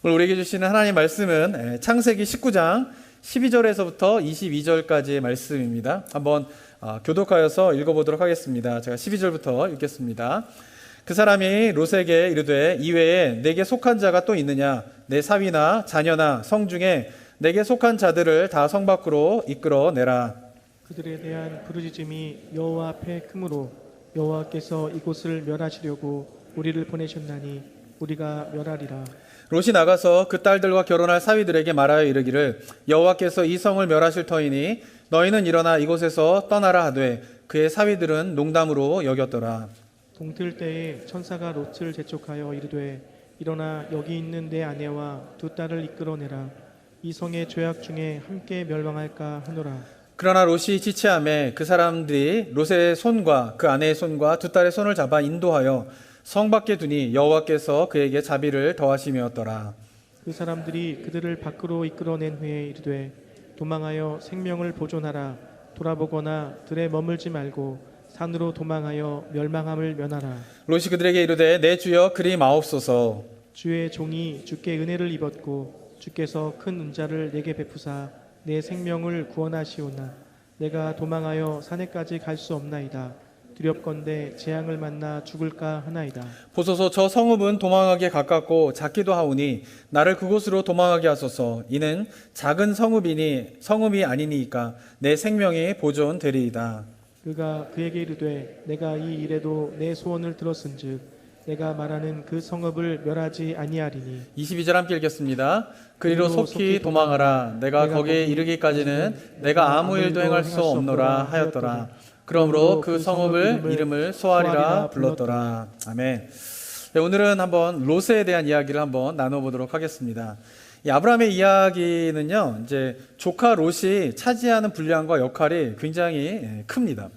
오늘 우리에게 주시는 하나님 말씀은 창세기 19장 12절에서부터 22절까지의 말씀입니다. 한번 교독하여서 읽어보도록 하겠습니다. 제가 12절부터 읽겠습니다. 그 사람이 롯에게 이르되 이외에 내게 속한 자가 또 있느냐? 내 사위나 자녀나 성 중에 내게 속한 자들을 다 성 밖으로 이끌어내라. 그들에 대한 부르짖음이 여호와 앞에 크므로 여호와께서 이곳을 멸하시려고 우리를 보내셨나니 우리가 멸하리라. 롯이 나가서 그 딸들과 결혼할 사위들에게 말하여 이르기를 여호와께서 이 성을 멸하실 터이니 너희는 일어나 이곳에서 떠나라 하되 그의 사위들은 농담으로 여겼더라. 동틀 때에 천사가 롯을 재촉하여 이르되 일어나 여기 있는 내 아내와 두 딸을 이끌어내라. 이 성의 죄악 중에 함께 멸망할까 하노라. 그러나 롯이 지체하매 그 사람들이 롯의 손과 그 아내의 손과 두 딸의 손을 잡아 인도하여 성 밖에 두니 여호와께서 그에게 자비를 더하심이었더라. 그 사람들이 그들을 밖으로 이끌어낸 후에 이르되 도망하여 생명을 보존하라. 돌아보거나 들에 머물지 말고 산으로 도망하여 멸망함을 면하라. 롯이 그들에게 이르되 내 주여 그리 마옵소서. 주의 종이 주께 은혜를 입었고 주께서 큰 은자를 내게 베푸사 내 생명을 구원하시오나 내가 도망하여 산에까지 갈 수 없나이다. 두렵건대 재앙을 만나 죽을까 하나이다. 보소서 저 성읍은 도망하기에 가깝고 작기도 하오니 나를 그곳으로 도망하게 하소서. 이는 작은 성읍이 아니니까 내 생명이 보존되리이다. 그가 그에게 이르되 내가 이 일에도 내 소원을 들었은즉 내가 말하는 그 성읍을 멸하지 아니하리니. 22절 함께 읽겠습니다. 그리로 속히 도망하라. 내가 거기에 이르기까지는 내가 아무 일도 행할 수 없노라 하였더라. 그러므로 그 성읍을 이름을 소알이라 불렀더라. 아멘. 네, 오늘은 한번 롯에 대한 이야기를 한번 나눠보도록 하겠습니다. 이 아브라함의 이야기는요, 이제 조카 롯이 차지하는 분량과 역할이 굉장히 큽니다.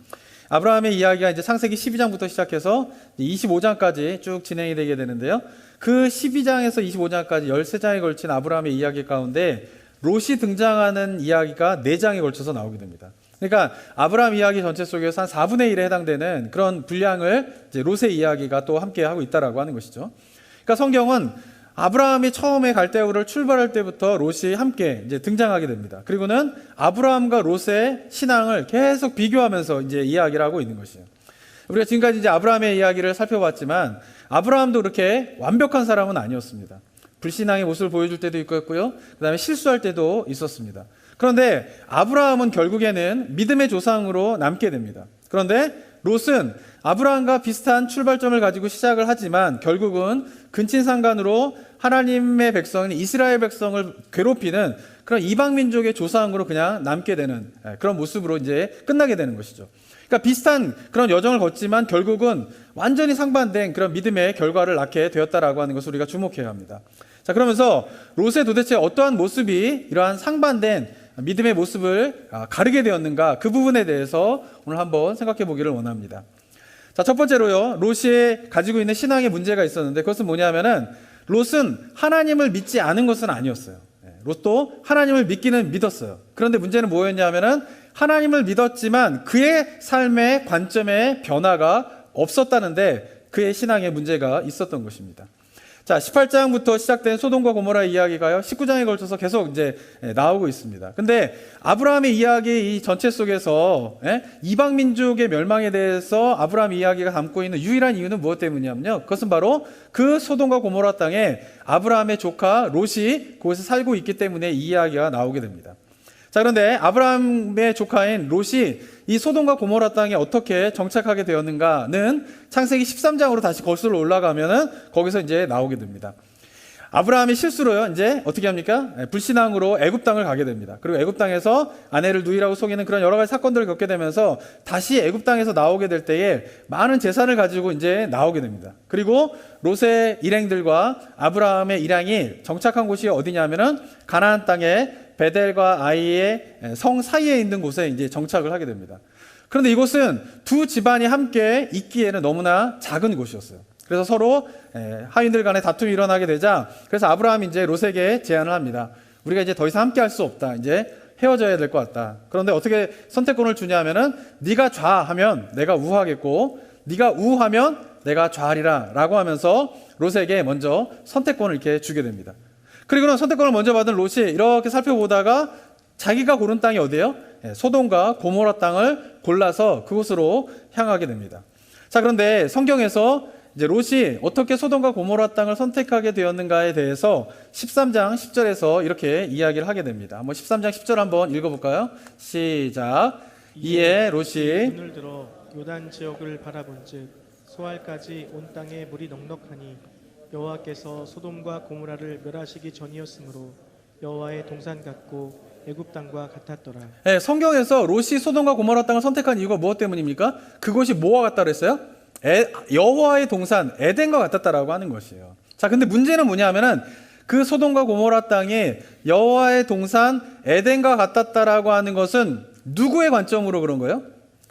아브라함의 이야기가 이제 창세기 12장부터 시작해서 25장까지 쭉 진행이 되게 되는데요. 그 12장에서 25장까지 13장에 걸친 아브라함의 이야기 가운데 롯이 등장하는 이야기가 4장에 걸쳐서 나오게 됩니다. 그러니까 아브라함 이야기 전체 속에서 한 4분의 1에 해당되는 그런 분량을 이제 롯의 이야기가 또 함께 하고 있다라고 하는 것이죠. 그러니까 성경은 아브라함이 처음에 갈대아우를 출발할 때부터 롯이 함께 이제 등장하게 됩니다. 그리고는 아브라함과 롯의 신앙을 계속 비교하면서 이제 이야기를 하고 있는 것이에요. 우리가 지금까지 이제 아브라함의 이야기를 살펴봤지만 아브라함도 그렇게 완벽한 사람은 아니었습니다. 불신앙의 모습을 보여줄 때도 있었고요. 그다음에 실수할 때도 있었습니다. 그런데 아브라함은 결국에는 믿음의 조상으로 남게 됩니다. 그런데 롯은 아브라함과 비슷한 출발점을 가지고 시작을 하지만 결국은 근친상간으로 하나님의 백성인 이스라엘 백성을 괴롭히는 그런 이방 민족의 조상으로 그냥 남게 되는 그런 모습으로 이제 끝나게 되는 것이죠. 그러니까 비슷한 그런 여정을 걷지만 결국은 완전히 상반된 그런 믿음의 결과를 낳게 되었다라고 하는 것을 우리가 주목해야 합니다. 자, 그러면서 롯의 도대체 어떠한 모습이 이러한 상반된 믿음의 모습을 가르게 되었는가, 그 부분에 대해서 오늘 한번 생각해 보기를 원합니다. 자, 첫 번째로요, 롯이 가지고 있는 신앙의 문제가 있었는데 그것은 뭐냐면은 롯은 하나님을 믿지 않은 것은 아니었어요. 롯도 하나님을 믿기는 믿었어요. 그런데 문제는 뭐였냐면은 하나님을 믿었지만 그의 삶의 관점에 변화가 없었다는데 그의 신앙에 문제가 있었던 것입니다. 자, 18장부터 시작된 소돔과 고모라 이야기가요, 19장에 걸쳐서 계속 이제 나오고 있습니다. 근데 아브라함의 이야기 이 전체 속에서 이방 민족의 멸망에 대해서 아브라함 이야기가 담고 있는 유일한 이유는 무엇 때문이냐면요, 그것은 바로 그 소돔과 고모라 땅에 아브라함의 조카 롯이 그곳에 살고 있기 때문에 이 이야기가 나오게 됩니다. 자, 그런데 아브라함의 조카인 롯이 이 소돔과 고모라 땅에 어떻게 정착하게 되었는가는 창세기 13장으로 다시 거슬러 올라가면은 거기서 이제 나오게 됩니다. 아브라함이 실수로요, 이제 어떻게 합니까? 불신앙으로 애굽 땅을 가게 됩니다. 그리고 애굽 땅에서 아내를 누이라고 속이는 그런 여러 가지 사건들을 겪게 되면서 다시 애굽 땅에서 나오게 될 때에 많은 재산을 가지고 이제 나오게 됩니다. 그리고 롯의 일행들과 아브라함의 일행이 정착한 곳이 어디냐면은 가나안 땅에 베델과 아이의 성 사이에 있는 곳에 이제 정착을 하게 됩니다. 그런데 이곳은 두 집안이 함께 있기에는 너무나 작은 곳이었어요. 그래서 서로 하인들 간에 다툼이 일어나게 되자, 그래서 아브라함이 이제 롯에게 제안을 합니다. 우리가 이제 더 이상 함께 할 수 없다. 이제 헤어져야 될 것 같다. 그런데 어떻게 선택권을 주냐면은 네가 좌하면 내가 우하겠고 네가 우하면 내가 좌하리라 라고 하면서 롯에게 먼저 선택권을 이렇게 주게 됩니다. 그리고는 선택권을 먼저 받은 롯이 이렇게 살펴보다가 자기가 고른 땅이 어디예요? 소돔과 고모라 땅을 골라서 그곳으로 향하게 됩니다. 자, 그런데 성경에서 이제 롯이 어떻게 소돔과 고모라 땅을 선택하게 되었는가에 대해서 13장 10절에서 이렇게 이야기를 하게 됩니다. 한번 13장 10절 한번 읽어볼까요? 시작. 이에 롯이 눈을 들어 요단 지역을 바라본즉 소알까지 온 땅에 물이 넉넉하니 여호와께서 소돔과 고모라를 멸하시기 전이었으므로 여호와의 동산 같고 애굽 땅과 같았더라. 네, 성경에서 롯이 소돔과 고모라 땅을 선택한 이유가 무엇 때문입니까? 그것이 뭐와 같다 그랬어요? 여호와의 동산 에덴과 같았다라고 하는 것이에요. 자, 근데 문제는 뭐냐면은 그 소돔과 고모라 땅이 여호와의 동산 에덴과 같았다라고 하는 것은 누구의 관점으로 그런 거예요?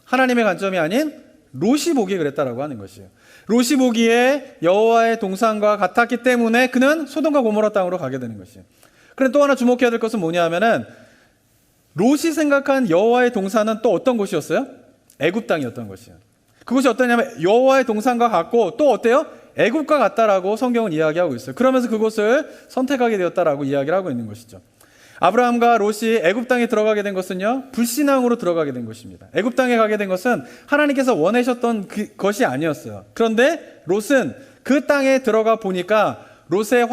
하나님의 관점이 아닌 롯이 보기에 그랬다라고 하는 것이에요. 롯이 보기에 여호와의 동산과 같았기 때문에 그는 소돔과 고모라 땅으로 가게 되는 것이에요. 그런데 또 하나 주목해야 될 것은 뭐냐면은 롯이 생각한 여호와의 동산은 또 어떤 곳이었어요? 애굽 땅이었던 것이에요. 그것이 어떠냐면 여호와의 동산과 같고 또 어때요? 애굽과 같다라고 성경은 이야기하고 있어요. 그러면서 그곳을 선택하게 되었다라고 이야기를 하고 있는 것이죠. 아브라함과 롯이 애굽 땅에 들어가게 된 것은요, 불신앙으로 들어가게 된 것입니다. 애굽 땅에 가게 된 것은 하나님께서 원하셨던 것이 아니었어요. 그런데 롯은 그 땅에 들어가 보니까 롯의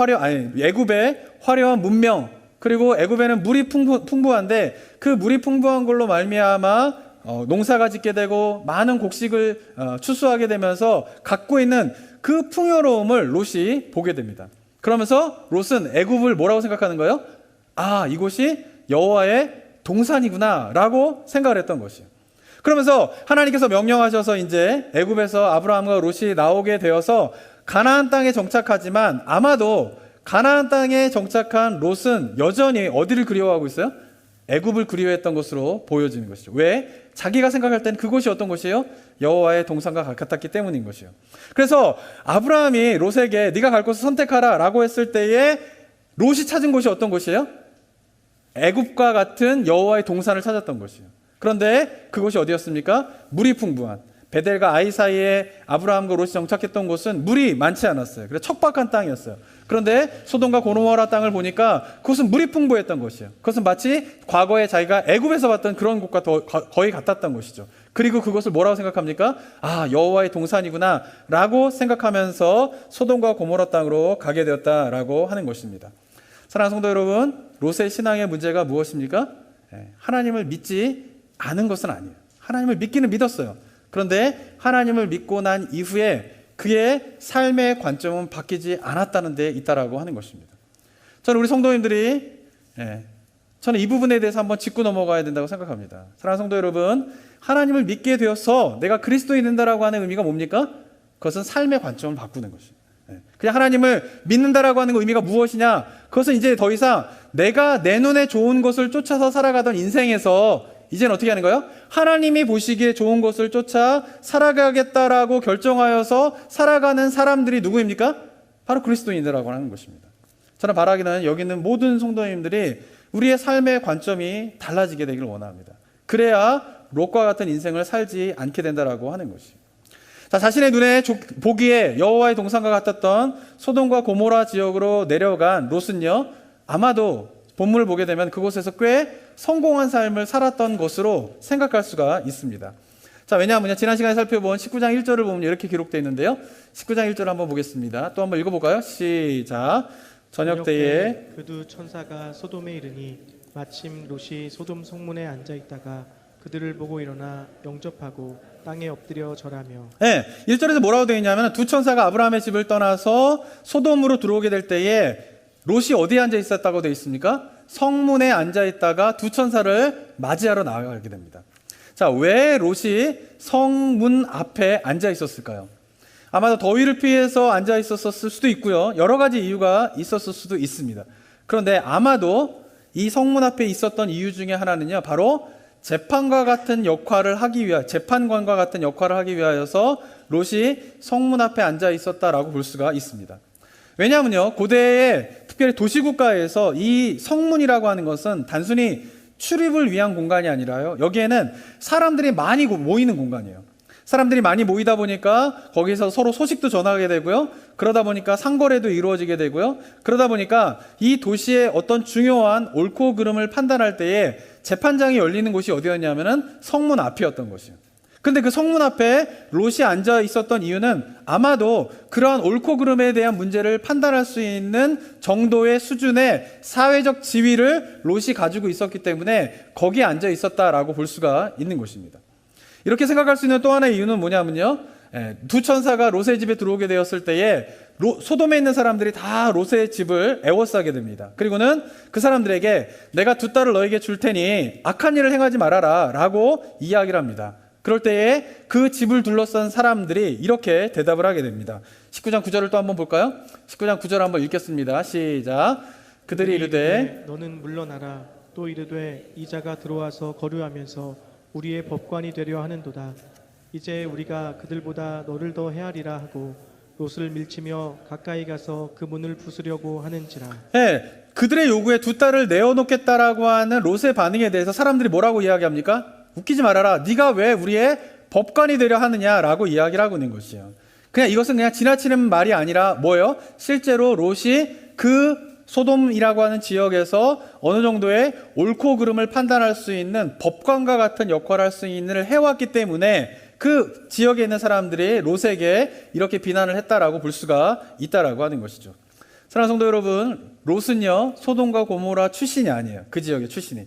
애굽의 화려한 문명, 그리고 애굽에는 물이 풍부한데 그 물이 풍부한 걸로 말미암아 농사가 짓게 되고 많은 곡식을 추수하게 되면서 갖고 있는 그 풍요로움을 롯이 보게 됩니다. 그러면서 롯은 애굽을 뭐라고 생각하는 거예요? 아, 이곳이 여호와의 동산이구나 라고 생각을 했던 것이에요. 그러면서 하나님께서 명령하셔서 이제 애굽에서 아브라함과 롯이 나오게 되어서 가나안 땅에 정착하지만 아마도 가나안 땅에 정착한 롯은 여전히 어디를 그리워하고 있어요? 애굽을 그리워했던 것으로 보여지는 것이죠. 왜? 자기가 생각할 때는 그곳이 어떤 곳이에요? 여호와의 동산과 같았기 때문인 것이에요. 그래서 아브라함이 롯에게 네가 갈 곳을 선택하라 라고 했을 때에 롯이 찾은 곳이 어떤 곳이에요? 애굽과 같은 여호와의 동산을 찾았던 것이에요. 그런데 그곳이 어디였습니까? 물이 풍부한 베델과 아이 사이에 아브라함과 롯이 정착했던 곳은 물이 많지 않았어요. 그래서 척박한 땅이었어요. 그런데 소돔과 고모라 땅을 보니까 그것은 물이 풍부했던 것이에요. 그것은 마치 과거에 자기가 애굽에서 봤던 그런 곳과 거의 같았던 것이죠. 그리고 그것을 뭐라고 생각합니까? 아, 여호와의 동산이구나 라고 생각하면서 소돔과 고모라 땅으로 가게 되었다라고 하는 것입니다. 사랑하는 성도 여러분, 롯의 신앙의 문제가 무엇입니까? 하나님을 믿지 않은 것은 아니에요. 하나님을 믿기는 믿었어요. 그런데 하나님을 믿고 난 이후에 그의 삶의 관점은 바뀌지 않았다는 데 있다라고 하는 것입니다. 저는 우리 성도님들이 저는 이 부분에 대해서 한번 짚고 넘어가야 된다고 생각합니다. 사랑하는 성도 여러분, 하나님을 믿게 되어서 내가 그리스도인이 된다라고 하는 의미가 뭡니까? 그것은 삶의 관점을 바꾸는 것입니다. 그냥 하나님을 믿는다라고 하는 의미가 무엇이냐? 그것은 이제 더 이상 내가 내 눈에 좋은 것을 쫓아서 살아가던 인생에서 이제는 어떻게 하는 거예요? 하나님이 보시기에 좋은 것을 쫓아 살아가겠다라고 결정하여서 살아가는 사람들이 누구입니까? 바로 그리스도인이라고 하는 것입니다. 저는 바라기는 여기 있는 모든 성도님들이 우리의 삶의 관점이 달라지게 되기를 원합니다. 그래야 롯과 같은 인생을 살지 않게 된다라고 하는 것이에요. 자, 자신의 눈에 보기에 여호와의 동산과 같았던 소돔과 고모라 지역으로 내려간 롯은요, 아마도 본문을 보게 되면 그곳에서 꽤 성공한 삶을 살았던 것으로 생각할 수가 있습니다. 자, 왜냐하면 지난 시간에 살펴본 19장 1절을 보면 이렇게 기록되어 있는데요. 19장 1절 한번 보겠습니다. 또 한번 읽어볼까요? 시작. 저녁 때에 그 두 천사가 소돔에 이르니 마침 롯이 소돔 성문에 앉아 있다가 그들을 보고 일어나 영접하고 땅에 엎드려 절하며. 네, 1절에서 뭐라고 되어 있냐면 두 천사가 아브라함의 집을 떠나서 소돔으로 들어오게 될 때에 롯이 어디에 앉아 있었다고 되어 있습니까? 성문에 앉아 있다가 두 천사를 맞이하러 나가게 됩니다. 자, 왜 롯이 성문 앞에 앉아 있었을까요? 아마도 더위를 피해서 앉아 있었을 수도 있고요. 여러 가지 이유가 있었을 수도 있습니다. 그런데 아마도 이 성문 앞에 있었던 이유 중에 하나는요, 바로 재판관과 같은 역할을 하기 위하여서 롯이 성문 앞에 앉아 있었다라고 볼 수가 있습니다. 왜냐하면요, 고대의 특별히 도시국가에서 이 성문이라고 하는 것은 단순히 출입을 위한 공간이 아니라요, 여기에는 사람들이 많이 모이는 공간이에요. 사람들이 많이 모이다 보니까 거기서 서로 소식도 전하게 되고요. 그러다 보니까 상거래도 이루어지게 되고요. 그러다 보니까 이 도시의 어떤 중요한 옳고 그름을 판단할 때에 재판장이 열리는 곳이 어디였냐면은 성문 앞이었던 것이요. 근데 그 성문 앞에 롯이 앉아 있었던 이유는 아마도 그러한 옳고 그름에 대한 문제를 판단할 수 있는 정도의 수준의 사회적 지위를 롯이 가지고 있었기 때문에 거기에 앉아 있었다라고 볼 수가 있는 것입니다. 이렇게 생각할 수 있는 또 하나의 이유는 뭐냐면요, 두 천사가 롯의 집에 들어오게 되었을 때에 소돔에 있는 사람들이 다 롯의 집을 애워싸게 됩니다. 그리고는 그 사람들에게 내가 두 딸을 너에게 줄 테니 악한 일을 행하지 말아라 라고 이야기를 합니다. 그럴 때에 그 집을 둘러싼 사람들이 이렇게 대답을 하게 됩니다. 19장 9절을 또 한번 볼까요? 19장 9절 한번 읽겠습니다. 시작. 그들이 이르되 너는 물러나라. 또 이르되 이자가 들어와서 거류하면서 우리의 법관이 되려 하는도다. 이제 우리가 그들보다 너를 더 헤아리라 하고 롯을 밀치며 가까이 가서 그 문을 부수려고 하는지라. 네, 그들의 요구에 두 딸을 내어놓겠다라고 하는 롯의 반응에 대해서 사람들이 뭐라고 이야기합니까? 웃기지 말아라. 네가 왜 우리의 법관이 되려 하느냐라고 이야기를 하고 있는 것이에요. 그냥 이것은 그냥 지나치는 말이 아니라 뭐예요? 실제로 롯이 그 소돔이라고 하는 지역에서 어느 정도의 옳고 그름을 판단할 수 있는 법관과 같은 역할을 할 수 있는 일을 해왔기 때문에 그 지역에 있는 사람들이 롯에게 이렇게 비난을 했다라고 볼 수가 있다라고 하는 것이죠. 사랑하는 성도 여러분, 롯은요 소돔과 고모라 출신이 아니에요. 그 지역의 출신이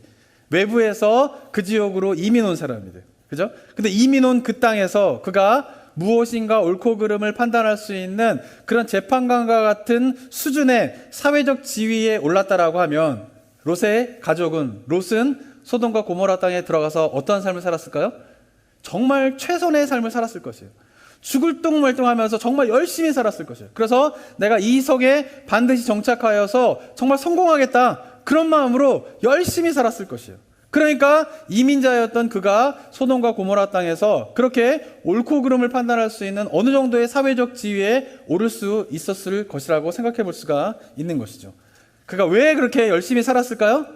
외부에서 그 지역으로 이민 온 사람이래요. 그죠? 근데 이민 온 그 땅에서 그가 무엇인가 옳고 그름을 판단할 수 있는 그런 재판관과 같은 수준의 사회적 지위에 올랐다라고 하면 롯의 가족은, 롯은 소돔과 고모라 땅에 들어가서 어떤 삶을 살았을까요? 정말 최선의 삶을 살았을 것이에요. 죽을 뚱말뚱하면서 정말 열심히 살았을 것이에요. 그래서 내가 이 석에 반드시 정착하여서 정말 성공하겠다, 그런 마음으로 열심히 살았을 것이에요. 그러니까 이민자였던 그가 소돔과 고모라 땅에서 그렇게 옳고 그름을 판단할 수 있는 어느 정도의 사회적 지위에 오를 수 있었을 것이라고 생각해 볼 수가 있는 것이죠. 그가 왜 그렇게 열심히 살았을까요?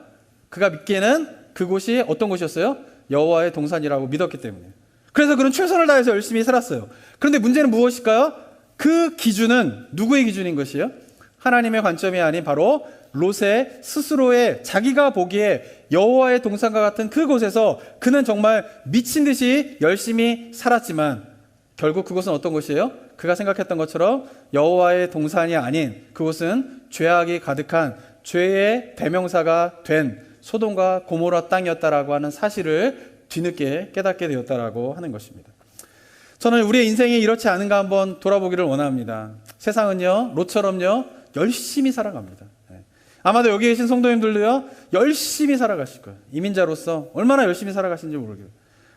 그가 믿기에는 그곳이 어떤 곳이었어요? 여호와의 동산이라고 믿었기 때문에. 그래서 그는 최선을 다해서 열심히 살았어요. 그런데 문제는 무엇일까요? 그 기준은 누구의 기준인 것이에요? 하나님의 관점이 아닌 바로 롯의 스스로의, 자기가 보기에 여호와의 동산과 같은 그곳에서 그는 정말 미친 듯이 열심히 살았지만 결국 그곳은 어떤 곳이에요? 그가 생각했던 것처럼 여호와의 동산이 아닌 그곳은 죄악이 가득한 죄의 대명사가 된 소돔과 고모라 땅이었다라고 하는 사실을 뒤늦게 깨닫게 되었다라고 하는 것입니다. 저는 우리의 인생이 이렇지 않은가 한번 돌아보기를 원합니다. 세상은요 롯처럼요 열심히 살아갑니다. 아마도 여기 계신 성도님들도요 열심히 살아가실 거예요. 이민자로서 얼마나 열심히 살아가시는지 모르겠어요.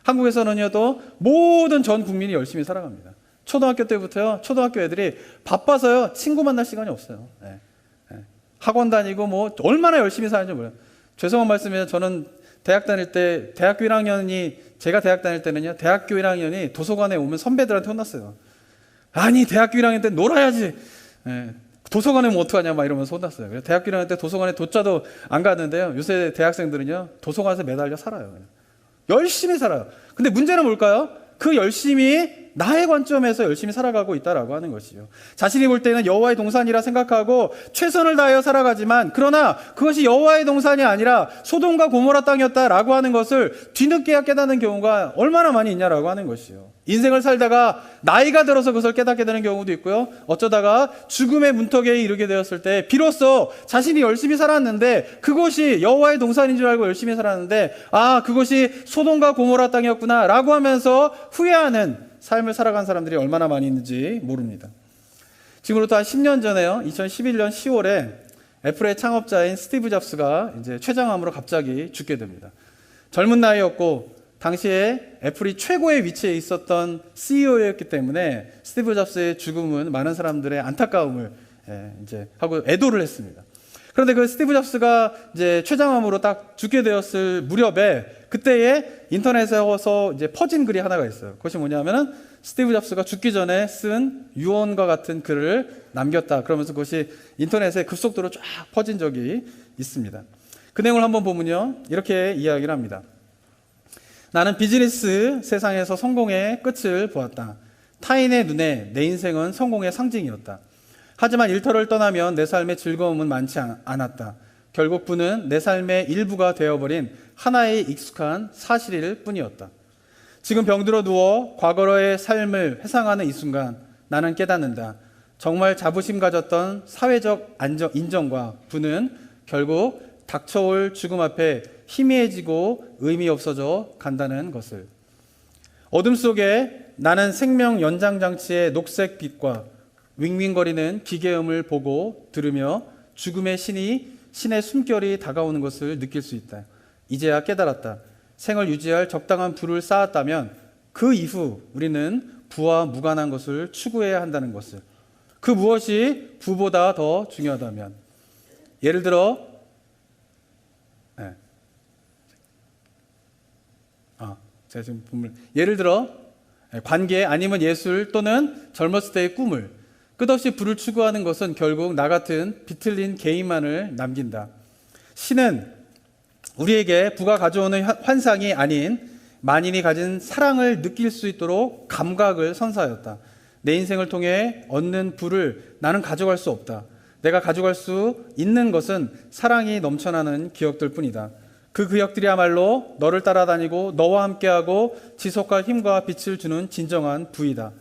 한국에서는요 또 모든 전 국민이 열심히 살아갑니다. 초등학교 때부터요 초등학교 애들이 바빠서요 친구 만날 시간이 없어요. 학원 다니고 뭐 얼마나 열심히 사는지 몰라요. 죄송한 말씀이에요. 저는 대학 다닐 때, 대학교 1학년이, 제가 대학 다닐 때는요 대학교 1학년이 도서관에 오면 선배들한테 혼났어요. 아니 대학교 1학년 때 놀아야지, 도서관에 오면 어떡하냐 막 이러면서 혼났어요. 그래서 대학교 1학년 때 도서관에 도자도 안 갔는데요 요새 대학생들은요 도서관에서 매달려 살아요. 그냥. 열심히 살아요. 근데 문제는 뭘까요? 그 열심히 나의 관점에서 열심히 살아가고 있다라고 하는 것이죠. 자신이 볼 때는 여호와의 동산이라 생각하고 최선을 다하여 살아가지만 그러나 그것이 여호와의 동산이 아니라 소돔과 고모라 땅이었다라고 하는 것을 뒤늦게야 깨닫는 경우가 얼마나 많이 있냐라고 하는 것이죠. 인생을 살다가 나이가 들어서 그것을 깨닫게 되는 경우도 있고요. 어쩌다가 죽음의 문턱에 이르게 되었을 때 비로소 자신이 열심히 살았는데 그것이 여호와의 동산인 줄 알고 열심히 살았는데 아 그것이 소돔과 고모라 땅이었구나 라고 하면서 후회하는 삶을 살아간 사람들이 얼마나 많이 있는지 모릅니다. 지금으로부터 한 10년 전에요. 2011년 10월에 애플의 창업자인 스티브 잡스가 이제 췌장암으로 갑자기 죽게 됩니다. 젊은 나이였고 당시에 애플이 최고의 위치에 있었던 CEO였기 때문에 스티브 잡스의 죽음은 많은 사람들의 안타까움을 이제 하고 애도를 했습니다. 그런데 그 스티브 잡스가 이제 췌장암으로 딱 죽게 되었을 무렵에 그때에 인터넷에서 이제 퍼진 글이 하나가 있어요. 그것이 뭐냐면은 스티브 잡스가 죽기 전에 쓴 유언과 같은 글을 남겼다. 그러면서 그것이 인터넷에 급속도로 쫙 퍼진 적이 있습니다. 그 내용을 한번 보면요. 이렇게 이야기를 합니다. 나는 비즈니스 세상에서 성공의 끝을 보았다. 타인의 눈에 내 인생은 성공의 상징이었다. 하지만 일터를 떠나면 내 삶의 즐거움은 많지 않았다. 결국 부는 내 삶의 일부가 되어버린 하나의 익숙한 사실일 뿐이었다. 지금 병들어 누워 과거의 삶을 회상하는 이 순간 나는 깨닫는다. 정말 자부심 가졌던 사회적 인정과 부는 결국 닥쳐올 죽음 앞에 희미해지고 의미 없어져 간다는 것을. 어둠 속에 나는 생명 연장장치의 녹색 빛과 윙윙거리는 기계음을 보고 들으며 죽음의 신의 숨결이 다가오는 것을 느낄 수 있다. 이제야 깨달았다. 생을 유지할 적당한 부를 쌓았다면 그 이후 우리는 부와 무관한 것을 추구해야 한다는 것을. 그 무엇이 부보다 더 중요하다면, 예를 들어 제가 지금 예를 들어 관계 아니면 예술 또는 젊었을 때의 꿈을 끝없이 부를 추구하는 것은 결국 나 같은 비틀린 개인만을 남긴다. 신은 우리에게 부가 가져오는 환상이 아닌 만인이 가진 사랑을 느낄 수 있도록 감각을 선사하였다. 내 인생을 통해 얻는 부를 나는 가져갈 수 없다. 내가 가져갈 수 있는 것은 사랑이 넘쳐나는 기억들 뿐이다. 그 기억들이야말로 너를 따라다니고 너와 함께하고 지속할 힘과 빛을 주는 진정한 부이다.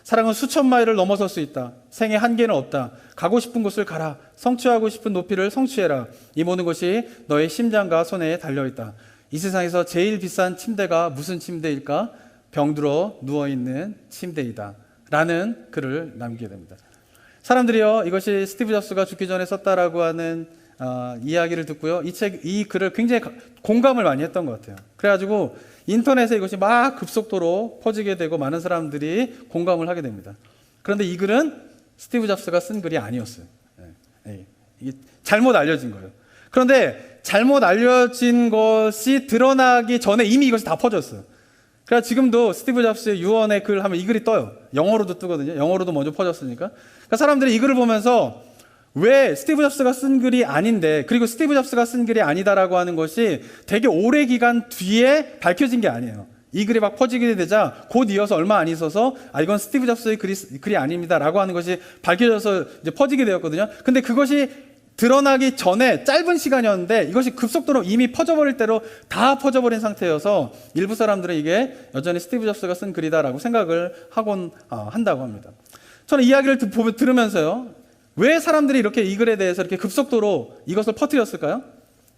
사랑은 수천 마일을 넘어설 수 있다. 생에 한계는 없다. 가고 싶은 곳을 가라. 성취하고 싶은 높이를 성취해라. 이 모든 것이 너의 심장과 손에 달려있다. 이 세상에서 제일 비싼 침대가 무슨 침대일까? 병들어 누워있는 침대이다. 라는 글을 남기게 됩니다. 사람들이요, 이것이 스티브 잡스가 죽기 전에 썼다라고 하는 이야기를 듣고요, 이 글을 굉장히 공감을 많이 했던 것 같아요. 그래가지고 인터넷에 이것이 막 급속도로 퍼지게 되고 많은 사람들이 공감을 하게 됩니다. 그런데 이 글은 스티브 잡스가 쓴 글이 아니었어요. 이게 잘못 알려진 거예요. 그런데 잘못 알려진 것이 드러나기 전에 이미 이것이 다 퍼졌어요. 그래서 지금도 스티브 잡스의 유언의 글 하면 이 글이 떠요. 영어로도 뜨거든요. 영어로도 먼저 퍼졌으니까. 그러니까 사람들이 이 글을 보면서 왜 스티브 잡스가 쓴 글이 아닌데, 그리고 스티브 잡스가 쓴 글이 아니다라고 하는 것이 되게 오래 기간 뒤에 밝혀진 게 아니에요. 이 글이 막 퍼지게 되자 곧 이어서 얼마 안 있어서 이건 스티브 잡스의 글이 아닙니다라고 하는 것이 밝혀져서 이제 퍼지게 되었거든요. 근데 그것이 드러나기 전에 짧은 시간이었는데 이것이 급속도로 이미 퍼져버릴 대로 다 퍼져버린 상태여서 일부 사람들은 이게 여전히 스티브 잡스가 쓴 글이다라고 생각을 하곤 한다고 합니다. 저는 이야기를 들으면서요, 왜 사람들이 이렇게 이 글에 대해서 이렇게 급속도로 이것을 퍼뜨렸을까요?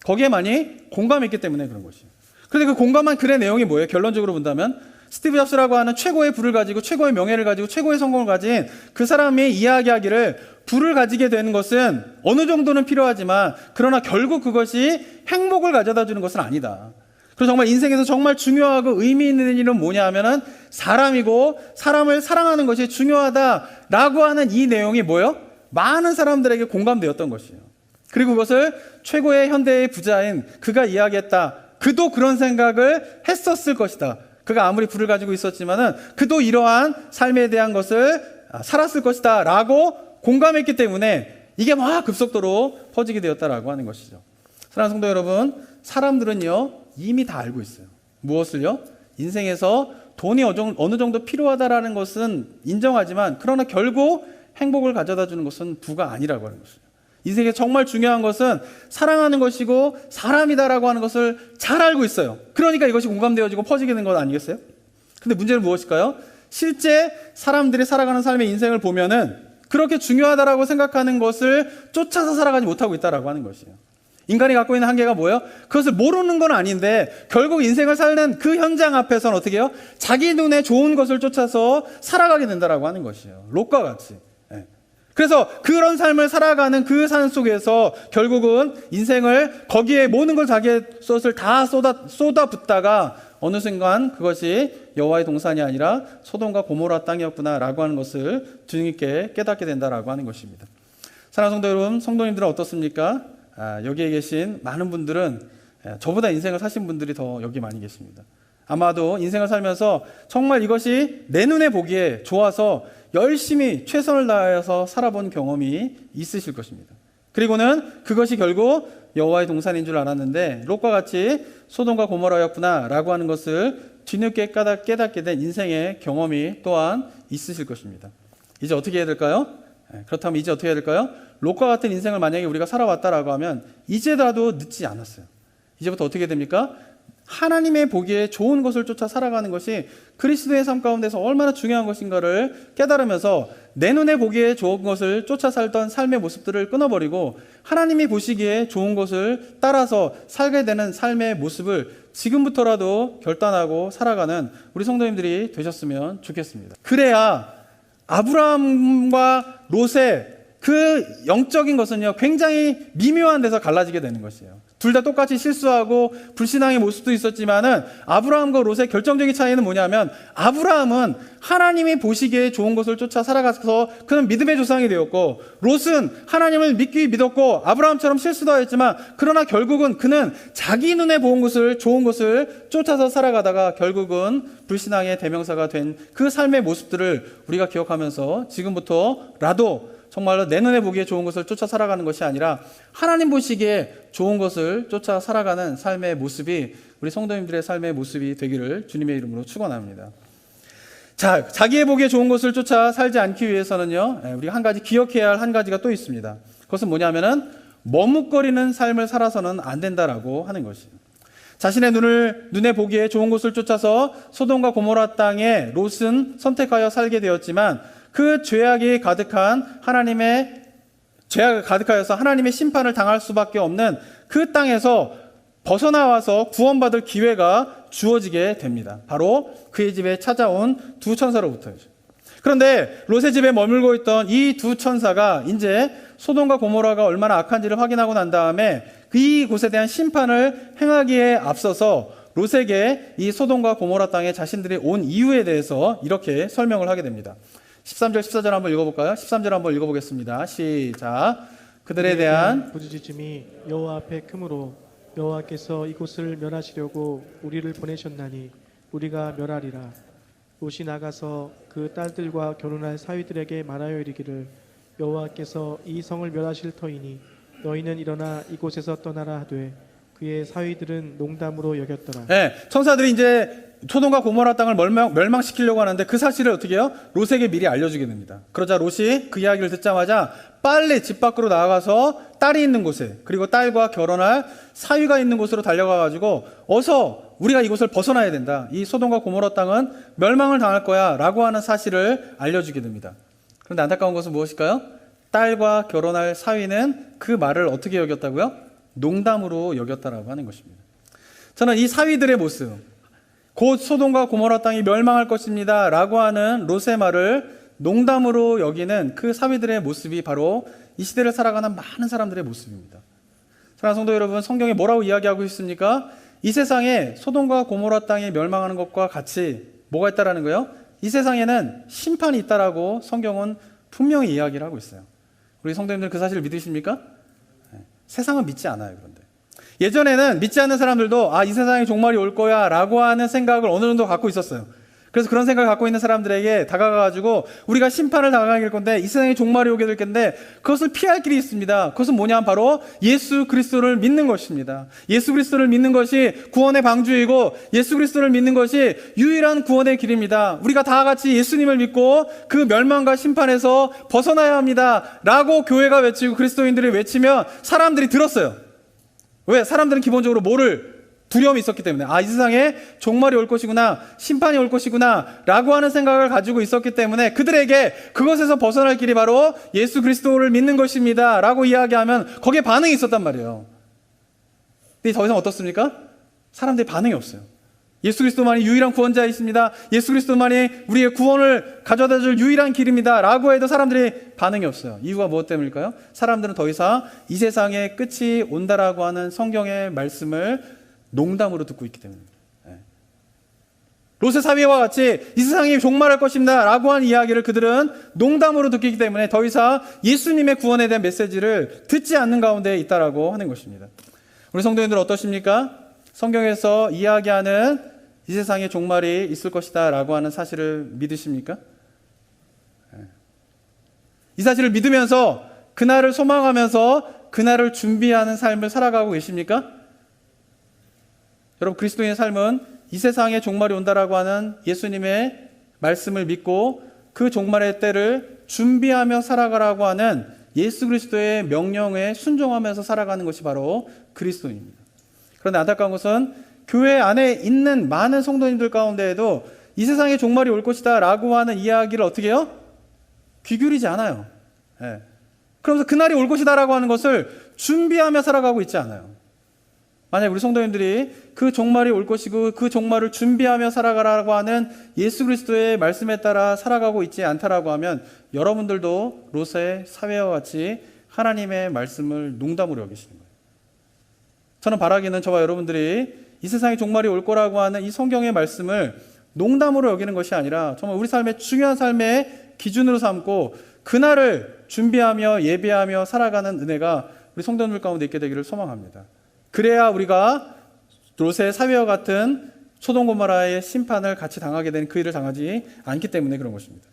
거기에 많이 공감했기 때문에 그런 것이에요. 그런데 그 공감한 글의 내용이 뭐예요? 결론적으로 본다면 스티브 잡스라고 하는 최고의 부를 가지고 최고의 명예를 가지고 최고의 성공을 가진 그 사람이 이야기하기를, 부를 가지게 되는 것은 어느 정도는 필요하지만 그러나 결국 그것이 행복을 가져다 주는 것은 아니다. 그래서 정말 인생에서 정말 중요하고 의미 있는 일은 뭐냐 하면은 사람이고 사람을 사랑하는 것이 중요하다라고 하는 이 내용이 뭐예요? 많은 사람들에게 공감되었던 것이에요. 그리고 그것을 최고의 현대의 부자인 그가 이야기했다. 그도 그런 생각을 했었을 것이다. 그가 아무리 부를 가지고 있었지만은 그도 이러한 삶에 대한 것을 살았을 것이다 라고 공감했기 때문에 이게 막 급속도로 퍼지게 되었다라고 하는 것이죠. 사랑하는 성도 여러분, 사람들은요 이미 다 알고 있어요. 무엇을요? 인생에서 돈이 어느 정도 필요하다라는 것은 인정하지만 그러나 결국 행복을 가져다 주는 것은 부가 아니라고 하는 것이죠. 인생에 정말 중요한 것은 사랑하는 것이고 사람이다라고 하는 것을 잘 알고 있어요. 그러니까 이것이 공감되어지고 퍼지게 된 것 아니겠어요? 근데 문제는 무엇일까요? 실제 사람들이 살아가는 삶의 인생을 보면은 그렇게 중요하다라고 생각하는 것을 쫓아서 살아가지 못하고 있다라고 하는 것이에요. 인간이 갖고 있는 한계가 뭐예요? 그것을 모르는 건 아닌데 결국 인생을 사는 그 현장 앞에서는 어떻게 해요? 자기 눈에 좋은 것을 쫓아서 살아가게 된다라고 하는 것이에요. 롯과 같이. 그래서 그런 삶을 살아가는 그 산 속에서 결국은 인생을 거기에 모든 걸 자기의 것을 다 쏟아붓다가 어느 순간 그것이 여호와의 동산이 아니라 소돔과 고모라 땅이었구나라고 하는 것을 뒤늦게 깨닫게 된다라고 하는 것입니다. 사랑하는 성도 여러분, 성도님들은 어떻습니까? 여기에 계신 많은 분들은 저보다 인생을 사신 분들이 더 여기 많이 계십니다. 아마도 인생을 살면서 정말 이것이 내 눈에 보기에 좋아서 열심히 최선을 다해서 살아본 경험이 있으실 것입니다. 그리고는 그것이 결국 여호와의 동산인 줄 알았는데 롯과 같이 소돔과 고모라였구나 라고 하는 것을 뒤늦게 깨닫게 된 인생의 경험이 또한 있으실 것입니다. 이제 어떻게 해야 될까요? 그렇다면 이제 어떻게 해야 될까요? 롯과 같은 인생을 만약에 우리가 살아왔다라고 하면 이제라도 늦지 않았어요. 이제부터 어떻게 됩니까? 하나님의 보기에 좋은 것을 쫓아 살아가는 것이 그리스도의 삶 가운데서 얼마나 중요한 것인가를 깨달으면서 내 눈에 보기에 좋은 것을 쫓아 살던 삶의 모습들을 끊어버리고 하나님이 보시기에 좋은 것을 따라서 살게 되는 삶의 모습을 지금부터라도 결단하고 살아가는 우리 성도님들이 되셨으면 좋겠습니다. 그래야 아브라함과 롯의 그 영적인 것은요, 굉장히 미묘한 데서 갈라지게 되는 것이에요. 둘 다 똑같이 실수하고 불신앙의 모습도 있었지만은 아브라함과 롯의 결정적인 차이는 뭐냐면 아브라함은 하나님이 보시기에 좋은 것을 쫓아 살아가서 그는 믿음의 조상이 되었고 롯은 하나님을 믿었고 아브라함처럼 실수도 하였지만 그러나 결국은 그는 자기 눈에 좋은 것을 쫓아서 살아가다가 결국은 불신앙의 대명사가 된 그 삶의 모습들을 우리가 기억하면서 지금부터라도 정말로 내 눈에 보기에 좋은 것을 쫓아 살아가는 것이 아니라 하나님 보시기에 좋은 것을 쫓아 살아가는 삶의 모습이 우리 성도님들의 삶의 모습이 되기를 주님의 이름으로 축원합니다. 자, 자기의 보기에 좋은 것을 쫓아 살지 않기 위해서는요, 우리가 한 가지 기억해야 할 한 가지가 또 있습니다. 그것은 뭐냐면은 머뭇거리는 삶을 살아서는 안 된다라고 하는 것이에요. 자신의 눈에 보기에 좋은 것을 쫓아서 소돔과 고모라 땅에 롯은 선택하여 살게 되었지만 그 죄악이 가득하여서 하나님의 심판을 당할 수밖에 없는 그 땅에서 벗어나와서 구원받을 기회가 주어지게 됩니다. 바로 그의 집에 찾아온 두 천사로부터죠. 그런데 롯의 집에 머물고 있던 이 두 천사가 이제 소돔과 고모라가 얼마나 악한지를 확인하고 난 다음에 이곳에 대한 심판을 행하기에 앞서서 롯에게 이 소돔과 고모라 땅에 자신들이 온 이유에 대해서 이렇게 설명을 하게 됩니다. 13절 14절 한번 읽어볼까요? 13절 한번 읽어보겠습니다. 시작. 그들에 대한 부르짖음이 여호와 앞에 크므로 여호와께서 이곳을 멸하시려고 우리를 보내셨나니 우리가 멸하리라. 롯이 나가서 그 딸들과 결혼할 사위들에게 말하여 이르기를 여호와께서 이 성을 멸하실 터이니 너희는 일어나 이곳에서 떠나라 하되 그의 사위들은 농담으로 여겼더라. 네, 천사들이 이제 소돔과 고모라 땅을 멸망시키려고 하는데 그 사실을 어떻게 해요? 롯에게 미리 알려주게 됩니다. 그러자 롯이 그 이야기를 듣자마자 빨리 집 밖으로 나가서 딸이 있는 곳에 그리고 딸과 결혼할 사위가 있는 곳으로 달려가가지고 어서 우리가 이곳을 벗어나야 된다. 이 소돔과 고모라 땅은 멸망을 당할 거야 라고 하는 사실을 알려주게 됩니다. 그런데 안타까운 것은 무엇일까요? 딸과 결혼할 사위는 그 말을 어떻게 여겼다고요? 농담으로 여겼다라고 하는 것입니다. 저는 이 사위들의 모습, 곧 소돔과 고모라 땅이 멸망할 것입니다 라고 하는 롯의 말을 농담으로 여기는 그 사위들의 모습이 바로 이 시대를 살아가는 많은 사람들의 모습입니다. 사랑하는 성도 여러분, 성경에 뭐라고 이야기하고 있습니까? 이 세상에 소돔과 고모라 땅이 멸망하는 것과 같이 뭐가 있다라는 거예요? 이 세상에는 심판이 있다라고 성경은 분명히 이야기를 하고 있어요. 우리 성도님들 그 사실을 믿으십니까? 세상은 믿지 않아요. 그런데 예전에는 믿지 않는 사람들도 이 세상에 종말이 올 거야 라고 하는 생각을 어느 정도 갖고 있었어요. 그래서 그런 생각을 갖고 있는 사람들에게 다가가가지고 우리가 심판을 당하게 될 건데 이 세상에 종말이 오게 될 건데 그것을 피할 길이 있습니다. 그것은 뭐냐? 바로 예수 그리스도를 믿는 것입니다. 예수 그리스도를 믿는 것이 구원의 방주이고 예수 그리스도를 믿는 것이 유일한 구원의 길입니다. 우리가 다 같이 예수님을 믿고 그 멸망과 심판에서 벗어나야 합니다 라고 교회가 외치고 그리스도인들이 외치면 사람들이 들었어요. 왜? 사람들은 기본적으로 뭐를 두려움이 있었기 때문에 이 세상에 종말이 올 것이구나, 심판이 올 것이구나 라고 하는 생각을 가지고 있었기 때문에 그들에게 그것에서 벗어날 길이 바로 예수 그리스도를 믿는 것입니다 라고 이야기하면 거기에 반응이 있었단 말이에요. 근데 더 이상 어떻습니까? 사람들이 반응이 없어요. 예수 그리스도만이 유일한 구원자이십니다, 예수 그리스도만이 우리의 구원을 가져다 줄 유일한 길입니다 라고 해도 사람들이 반응이 없어요. 이유가 무엇 때문일까요? 사람들은 더 이상 이 세상의 끝이 온다라고 하는 성경의 말씀을 농담으로 듣고 있기 때문입니다. 롯의 사위와 같이 이 세상이 종말할 것입니다 라고 하는 이야기를 그들은 농담으로 듣기 때문에 더 이상 예수님의 구원에 대한 메시지를 듣지 않는 가운데 있다라고 하는 것입니다. 우리 성도님들 어떠십니까? 성경에서 이야기하는 이 세상에 종말이 있을 것이다 라고 하는 사실을 믿으십니까? 이 사실을 믿으면서 그날을 소망하면서 그날을 준비하는 삶을 살아가고 계십니까? 여러분, 그리스도인의 삶은 이 세상에 종말이 온다라고 하는 예수님의 말씀을 믿고 그 종말의 때를 준비하며 살아가라고 하는 예수 그리스도의 명령에 순종하면서 살아가는 것이 바로 그리스도인입니다. 그런데 안타까운 것은 교회 안에 있는 많은 성도님들 가운데에도 이 세상에 종말이 올 것이다 라고 하는 이야기를 어떻게 해요? 귀 기울이지 않아요. 예. 그러면서 그날이 올 것이다 라고 하는 것을 준비하며 살아가고 있지 않아요. 만약 우리 성도님들이 그 종말이 올 것이고 그 종말을 준비하며 살아가라고 하는 예수 그리스도의 말씀에 따라 살아가고 있지 않다라고 하면 여러분들도 롯의 사회와 같이 하나님의 말씀을 농담으로 여기시는 거예요. 저는 바라기는 저와 여러분들이 이 세상에 종말이 올 거라고 하는 이 성경의 말씀을 농담으로 여기는 것이 아니라 정말 우리 삶의 중요한 삶의 기준으로 삼고 그날을 준비하며 예배하며 살아가는 은혜가 우리 성도님들 가운데 있게 되기를 소망합니다. 그래야 우리가 롯의 사회와 같은 소돔 고모라의 심판을 같이 당하게 된 그 일을 당하지 않기 때문에 그런 것입니다.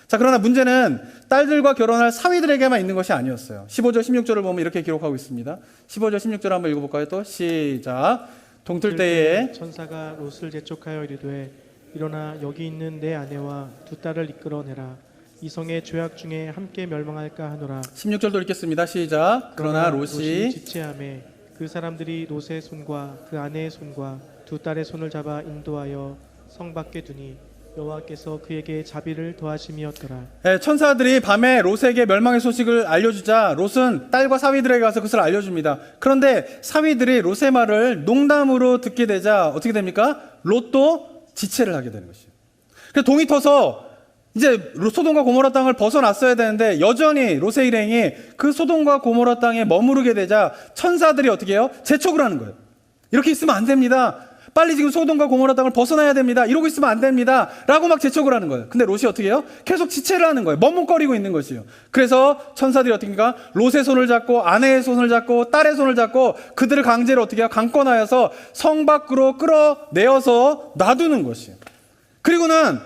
자, 그러나 문제는 딸들과 결혼할 사위들에게만 있는 것이 아니었어요. 15절 16절을 보면 이렇게 기록하고 있습니다. 15절 16절 한번 읽어볼까요? 또 시작. 동틀 때에 천사가 롯을 재촉하여 이르되 일어나 여기 있는 내 아내와 두 딸을 이끌어내라. 이 성의 죄악 중에 함께 멸망할까 하노라. 16절도 읽겠습니다. 시작. 그러나 롯이 지체하매 그 사람들이 롯의 손과 그 아내의 손과 두 딸의 손을 잡아 인도하여 성 밖에 두니 여호와께서 그에게 자비를 더하심이었더라. 네, 천사들이 밤에 롯에게 멸망의 소식을 알려주자 롯은 딸과 사위들에게 가서 그것을 알려줍니다. 그런데 사위들이 롯의 말을 농담으로 듣게 되자 어떻게 됩니까? 롯도 지체를 하게 되는 것이에요. 그래서 동이 터서 이제 소돔과 고모라 땅을 벗어났어야 되는데 여전히 롯의 일행이 그 소돔과 고모라 땅에 머무르게 되자 천사들이 어떻게 해요? 재촉을 하는 거예요. 이렇게 있으면 안 됩니다. 빨리 지금 소돔과 고모라 땅을 벗어나야 됩니다. 이러고 있으면 안 됩니다. 라고 막 재촉을 하는 거예요. 근데 롯이 어떻게 해요? 계속 지체를 하는 거예요. 머뭇거리고 있는 것이요. 그래서 천사들이 어떻게 합니까? 롯의 손을 잡고 아내의 손을 잡고 딸의 손을 잡고 그들을 강제로 어떻게 해요? 강권하여서 성 밖으로 끌어내어서 놔두는 것이에요. 그리고는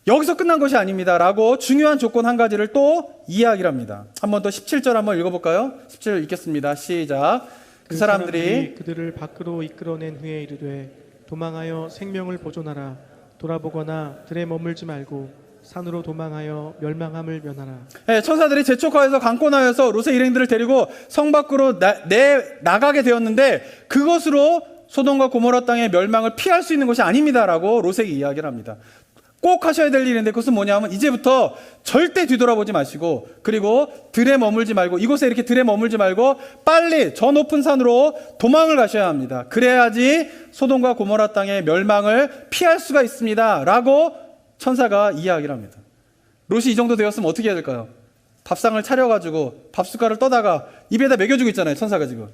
여기서 끝난 것이 아닙니다. 라고 중요한 조건 한 가지를 또 이야기를 합니다. 한번 더 17절 한번 읽어볼까요? 17절 읽겠습니다. 시작. 그 사람들이 그들을 밖으로 이끌어낸 후에 이르되 도망하여 생명을 보존하라. 돌아보거나 들에 머물지 말고 산으로 도망하여 멸망함을 면하라. 네, 천사들이 재촉하여서 강권하여서 롯의 일행들을 데리고 성 밖으로 나가게 되었는데 그것으로 소돔과 고모라 땅의 멸망을 피할 수 있는 것이 아닙니다라고 롯에게 이야기를 합니다. 꼭 하셔야 될 일인데 그것은 뭐냐면 이제부터 절대 뒤돌아보지 마시고 그리고 들에 머물지 말고 이곳에 이렇게 들에 머물지 말고 빨리 저 높은 산으로 도망을 가셔야 합니다. 그래야지 소돔과 고모라 땅의 멸망을 피할 수가 있습니다. 라고 천사가 이야기를 합니다. 롯이 이 정도 되었으면 어떻게 해야 될까요? 밥상을 차려가지고 밥숟갈을 떠다가 입에다 먹여주고 있잖아요. 천사가 지금.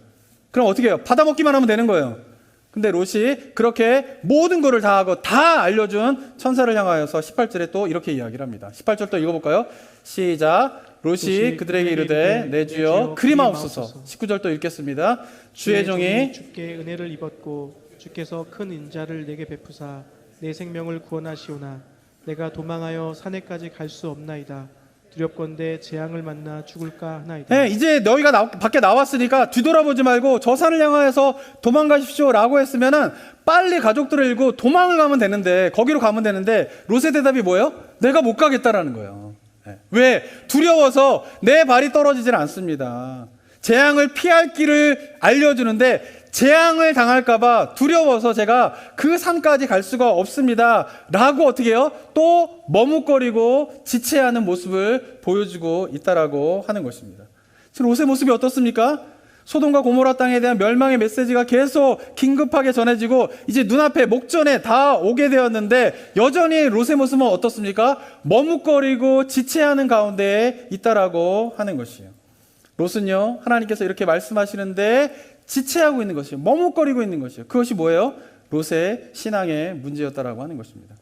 그럼 어떻게 해요? 받아먹기만 하면 되는 거예요. 근데 롯이 그렇게 모든 것을 다 하고 다 알려준 천사를 향하여서 18절에 또 이렇게 이야기를 합니다. 18절 또 읽어볼까요? 시작. 롯이 그들에게 이르되 내 주여 그리마옵소서. 19절 또 읽겠습니다. 주의 종이 주께 은혜를 입었고 주께서 큰 인자를 내게 베푸사 내 생명을 구원하시오나 내가 도망하여 산에까지 갈 수 없나이다. 두렵건대 재앙을 만나 죽을까 하나이다. 네, 이제 너희가 밖에 나왔으니까 뒤돌아보지 말고 저 산을 향하여서 도망가십시오 라고 했으면은 빨리 가족들을 일고 도망을 가면 되는데 거기로 가면 되는데 롯의 대답이 뭐예요? 내가 못 가겠다라는 거예요. 네. 왜? 두려워서 내 발이 떨어지질 않습니다. 재앙을 피할 길을 알려주는데 재앙을 당할까봐 두려워서 제가 그 산까지 갈 수가 없습니다. 라고 어떻게 해요? 또 머뭇거리고 지체하는 모습을 보여주고 있다라고 하는 것입니다. 지금 롯의 모습이 어떻습니까? 소돔과 고모라 땅에 대한 멸망의 메시지가 계속 긴급하게 전해지고 이제 눈앞에 목전에 다 오게 되었는데 여전히 롯의 모습은 어떻습니까? 머뭇거리고 지체하는 가운데에 있다라고 하는 것이에요. 롯은요, 하나님께서 이렇게 말씀하시는데 지체하고 있는 것이에요. 머뭇거리고 있는 것이에요. 그것이 뭐예요? 롯의 신앙의 문제였다라고 하는 것입니다.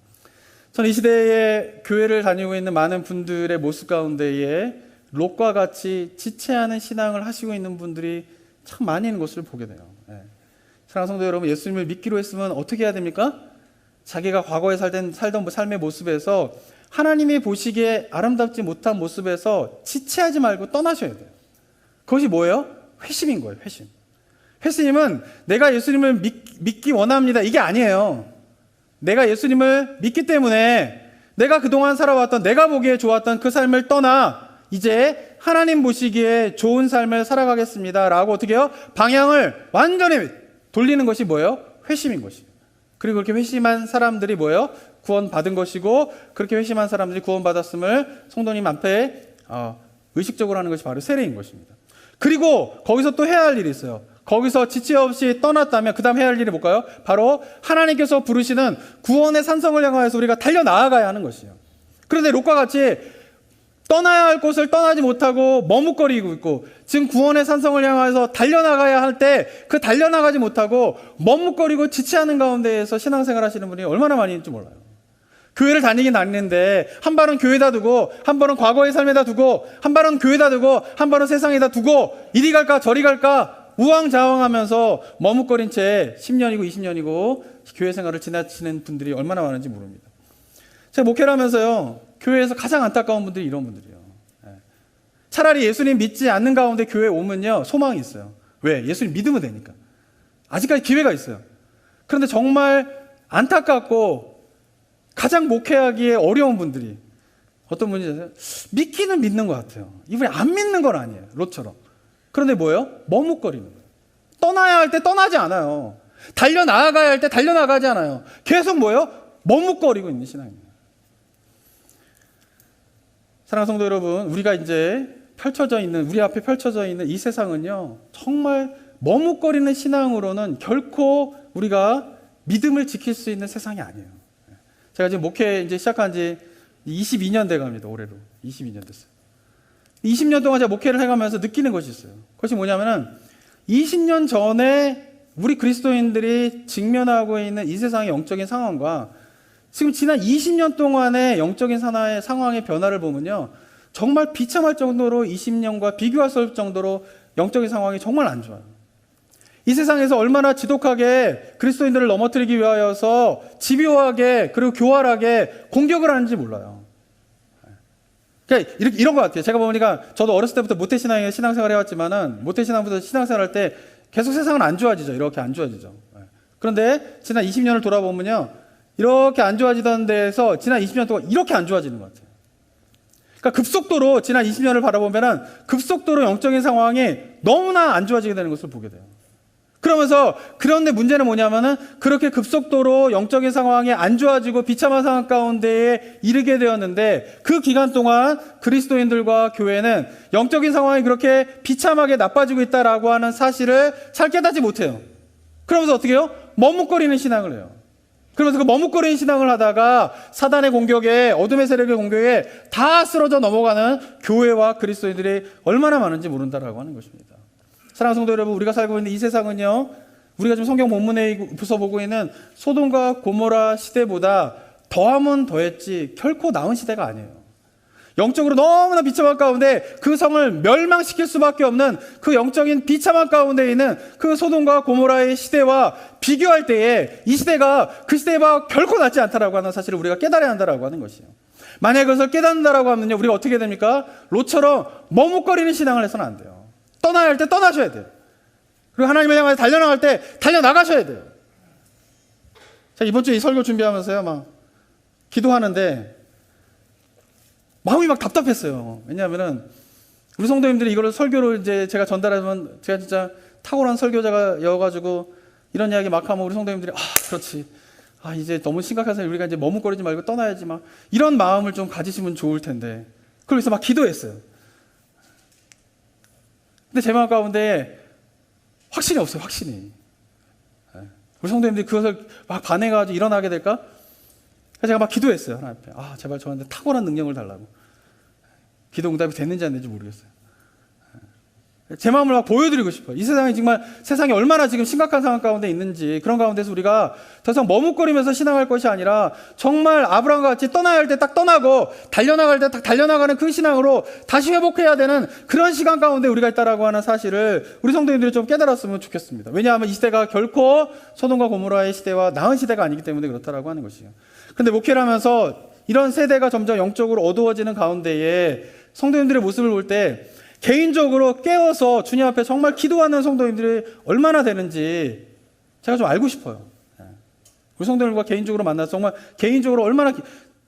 저는 이 시대에 교회를 다니고 있는 많은 분들의 모습 가운데에 롯과 같이 지체하는 신앙을 하시고 있는 분들이 참 많이 있는 것을 보게 돼요. 사랑하는 성도 여러분, 예수님을 믿기로 했으면 어떻게 해야 됩니까? 자기가 과거에 살던 삶의 모습에서 하나님이 보시기에 아름답지 못한 모습에서 지체하지 말고 떠나셔야 돼요. 그것이 뭐예요? 회심인 거예요. 회심. 회심은 내가 예수님을 믿기 원합니다, 이게 아니에요. 내가 예수님을 믿기 때문에 내가 그동안 살아왔던, 내가 보기에 좋았던 그 삶을 떠나 이제 하나님 보시기에 좋은 삶을 살아가겠습니다 라고 어떻게 해요? 방향을 완전히 돌리는 것이 뭐예요? 회심인 것이에요. 그리고 그렇게 회심한 사람들이 뭐예요? 구원받은 것이고, 그렇게 회심한 사람들이 구원받았음을 성도님 앞에 의식적으로 하는 것이 바로 세례인 것입니다. 그리고 거기서 또 해야 할 일이 있어요. 거기서 지체 없이 떠났다면 그 다음 해야 할 일이 뭘까요? 바로 하나님께서 부르시는 구원의 산성을 향하여서 우리가 달려나아가야 하는 것이에요. 그런데 롯과 같이 떠나야 할 곳을 떠나지 못하고 머뭇거리고 있고, 지금 구원의 산성을 향해서 달려나가야 할 때 그 달려나가지 못하고 머뭇거리고 지체하는 가운데에서 신앙생활 하시는 분이 얼마나 많이 있는지 몰라요. 교회를 다니긴 다니는데 한 발은 교회에다 두고, 한 발은 과거의 삶에다 두고, 한 발은 교회에다 두고, 한 발은 세상에다 두고, 이리 갈까 저리 갈까 우왕좌왕하면서 머뭇거린 채 10년이고 20년이고 교회 생활을 지나치는 분들이 얼마나 많은지 모릅니다. 제가 목회를 하면서요, 교회에서 가장 안타까운 분들이 이런 분들이에요. 차라리 예수님 믿지 않는 가운데 교회에 오면요, 소망이 있어요. 왜? 예수님 믿으면 되니까. 아직까지 기회가 있어요. 그런데 정말 안타깝고 가장 목회하기에 어려운 분들이 어떤 분이 있어요? 믿기는 믿는 것 같아요. 이분이 안 믿는 건 아니에요, 롯처럼. 그런데 뭐예요? 머뭇거리는 거예요. 떠나야 할 때 떠나지 않아요. 달려나가야 할 때 달려나가지 않아요. 계속 뭐예요? 머뭇거리고 있는 신앙입니다. 사랑하는 성도 여러분, 우리가 이제 우리 앞에 펼쳐져 있는 이 세상은요, 정말 머뭇거리는 신앙으로는 결코 우리가 믿음을 지킬 수 있는 세상이 아니에요. 제가 지금 목회 이제 시작한 지 22년 돼 갑니다. 올해로 22년 됐어요. 20년 동안 제가 목회를 해가면서 느끼는 것이 있어요. 그것이 뭐냐면은 20년 전에 우리 그리스도인들이 직면하고 있는 이 세상의 영적인 상황과 지금 지난 20년 동안의 영적인 상황의 변화를 보면요, 정말 비참할 정도로 20년과 비교할 수 없을 정도로 영적인 상황이 정말 안 좋아요. 이 세상에서 얼마나 지독하게 그리스도인들을 넘어뜨리기 위하여서 집요하게 그리고 교활하게 공격을 하는지 몰라요. 그러니까 이런 것 같아요. 제가 보니까 저도 어렸을 때부터 모태신앙에 신앙생활 해왔지만은, 모태신앙부터 신앙생활 할 때 계속 세상은 안 좋아지죠. 이렇게 안 좋아지죠. 그런데 지난 20년을 돌아보면요, 이렇게 안 좋아지던 데에서 지난 20년 동안 이렇게 안 좋아지는 것 같아요. 그러니까 급속도로 지난 20년을 바라보면은 급속도로 영적인 상황이 너무나 안 좋아지게 되는 것을 보게 돼요. 그러면서, 그런데 문제는 뭐냐면은 그렇게 급속도로 영적인 상황이 안 좋아지고 비참한 상황 가운데에 이르게 되었는데, 그 기간 동안 그리스도인들과 교회는 영적인 상황이 그렇게 비참하게 나빠지고 있다라고 하는 사실을 잘 깨닫지 못해요. 그러면서 어떻게 해요? 머뭇거리는 신앙을 해요. 그러면서 그 머뭇거리는 신앙을 하다가 사단의 공격에, 어둠의 세력의 공격에 다 쓰러져 넘어가는 교회와 그리스도인들이 얼마나 많은지 모른다라고 하는 것입니다. 사랑하는 성도 여러분, 우리가 살고 있는 이 세상은요, 우리가 지금 성경 본문에서 보고 있는 소돔과 고모라 시대보다 더하면 더했지 결코 나은 시대가 아니에요. 영적으로 너무나 비참한 가운데 그 성을 멸망시킬 수밖에 없는 그 영적인 비참한 가운데 있는 그 소돔과 고모라의 시대와 비교할 때에 이 시대가 그 시대와 결코 낫지 않다라고 하는 사실을 우리가 깨달아야 한다라고 하는 것이에요. 만약에 그것을 깨닫는다라고 하면요, 우리가 어떻게 됩니까? 롯처럼 머뭇거리는 신앙을 해서는 안 돼요. 떠나야 할 때 떠나셔야 돼요. 그리고 하나님을 향해 달려나갈 때 달려나가셔야 돼요. 자, 이번 주에 이 설교 준비하면서요, 막 기도하는데 마음이 막 답답했어요. 왜냐하면은 우리 성도님들이 이걸 설교로 이제 제가 전달하면 제가 진짜 탁월한 설교자가여가지고 이런 이야기 막 하면 우리 성도님들이 그렇지. 이제 너무 심각해서 우리가 이제 머뭇거리지 말고 떠나야지, 막 이런 마음을 좀 가지시면 좋을 텐데. 그래서 막 기도했어요. 근데 제 마음 가운데 확신이 없어요, 확신이. 우리 성도님들이 그것을 막 반해가지고 일어나게 될까? 그래서 제가 막 기도했어요, 하나님 앞에. 제발 저한테 탁월한 능력을 달라고. 기도 응답이 됐는지 안 됐는지 모르겠어요. 제 마음을 막 보여드리고 싶어요. 이 세상이 정말, 세상이 얼마나 지금 심각한 상황 가운데 있는지, 그런 가운데서 우리가 더 이상 머뭇거리면서 신앙할 것이 아니라 정말 아브라함과 같이 떠나야 할 때 딱 떠나고 달려나갈 때 딱 달려나가는 그 신앙으로 다시 회복해야 되는 그런 시간 가운데 우리가 있다라고 하는 사실을 우리 성도님들이 좀 깨달았으면 좋겠습니다. 왜냐하면 이 시대가 결코 소돔과 고모라의 시대와 나은 시대가 아니기 때문에 그렇다라고 하는 것이에요. 근데 목회를 하면서 이런 세대가 점점 영적으로 어두워지는 가운데에 성도님들의 모습을 볼 때 개인적으로 깨어서 주님 앞에 정말 기도하는 성도님들이 얼마나 되는지 제가 좀 알고 싶어요. 우리 성도님과 개인적으로 만나서 정말 개인적으로 얼마나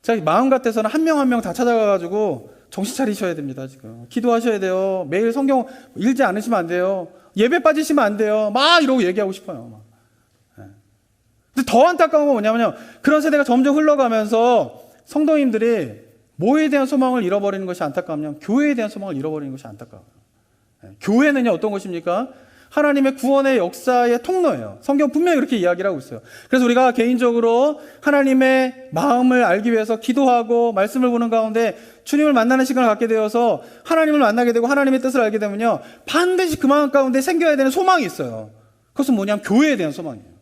제가 마음 같아서는 한 명 한 명 다 찾아가가지고 정신 차리셔야 됩니다. 지금 기도하셔야 돼요. 매일 성경 읽지 않으시면 안 돼요. 예배 빠지시면 안 돼요. 막 이러고 얘기하고 싶어요. 근데 더 안타까운 건 뭐냐면요, 그런 세대가 점점 흘러가면서 성도님들이 뭐에 대한 소망을 잃어버리는 것이 안타까우면 교회에 대한 소망을 잃어버리는 것이 안타까워요. 교회는요 어떤 것입니까? 하나님의 구원의 역사의 통로예요. 성경 분명히 그렇게 이야기를 하고 있어요. 그래서 우리가 개인적으로 하나님의 마음을 알기 위해서 기도하고 말씀을 보는 가운데 주님을 만나는 시간을 갖게 되어서 하나님을 만나게 되고 하나님의 뜻을 알게 되면요, 반드시 그 마음 가운데 생겨야 되는 소망이 있어요. 그것은 뭐냐면 교회에 대한 소망이에요.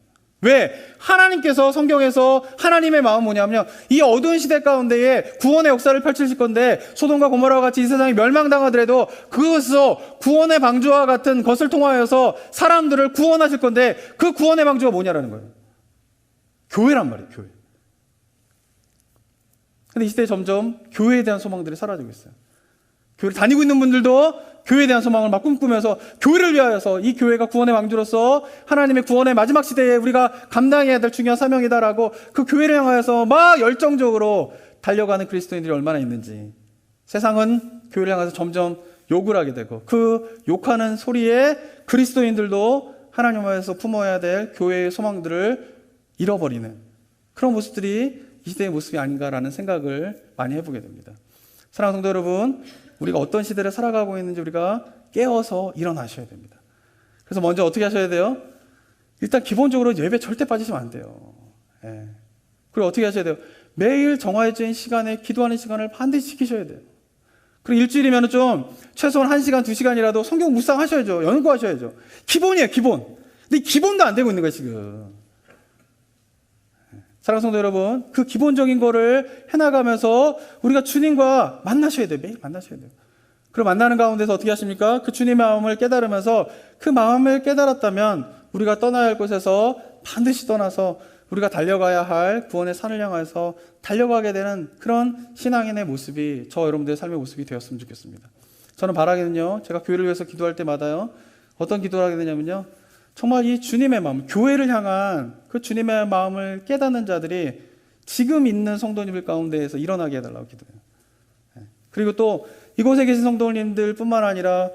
왜? 하나님께서 성경에서 하나님의 마음은 뭐냐면요, 이 어두운 시대 가운데에 구원의 역사를 펼치실 건데 소돔과 고모라와 같이 이 세상이 멸망당하더라도 그것으로 구원의 방주와 같은 것을 통하여서 사람들을 구원하실 건데 그 구원의 방주가 뭐냐라는 거예요. 교회란 말이에요. 교회. 근데 이 시대에 점점 교회에 대한 소망들이 사라지고 있어요. 교회를 다니고 있는 분들도 교회에 대한 소망을 막 꿈꾸면서 교회를 위하여서 이 교회가 구원의 방주로서 하나님의 구원의 마지막 시대에 우리가 감당해야 될 중요한 사명이다라고 그 교회를 향하여서 막 열정적으로 달려가는 그리스도인들이 얼마나 있는지, 세상은 교회를 향해서 점점 욕을 하게 되고 그 욕하는 소리에 그리스도인들도 하나님 앞에서 품어야 될 교회의 소망들을 잃어버리는 그런 모습들이 이 시대의 모습이 아닌가라는 생각을 많이 해보게 됩니다. 사랑하는 성도 여러분, 우리가 어떤 시대를 살아가고 있는지 우리가 깨어서 일어나셔야 됩니다. 그래서 먼저 어떻게 하셔야 돼요? 일단 기본적으로 예배 절대 빠지시면 안 돼요. 예. 그리고 어떻게 하셔야 돼요? 매일 정해진 시간에 기도하는 시간을 반드시 지키셔야 돼요. 그리고 일주일이면 좀 최소한 1시간, 2시간이라도 성경 묵상하셔야죠. 연구하셔야죠. 기본이에요, 기본. 근데 이 기본도 안 되고 있는 거예요, 지금. 사랑하는 성도 여러분, 그 기본적인 거를 해나가면서 우리가 주님과 만나셔야 돼요. 매일 만나셔야 돼요. 그리고 만나는 가운데서 어떻게 하십니까? 그 주님의 마음을 깨달으면서 그 마음을 깨달았다면 우리가 떠나야 할 곳에서 반드시 떠나서 우리가 달려가야 할 구원의 산을 향해서 달려가게 되는 그런 신앙인의 모습이 저 여러분들의 삶의 모습이 되었으면 좋겠습니다. 저는 바라기는요, 제가 교회를 위해서 기도할 때마다요, 어떤 기도를 하게 되냐면요, 정말 이 주님의 마음, 교회를 향한 그 주님의 마음을 깨닫는 자들이 지금 있는 성도님들 가운데에서 일어나게 해달라고 기도해요. 그리고 또 이곳에 계신 성도님들 뿐만 아니라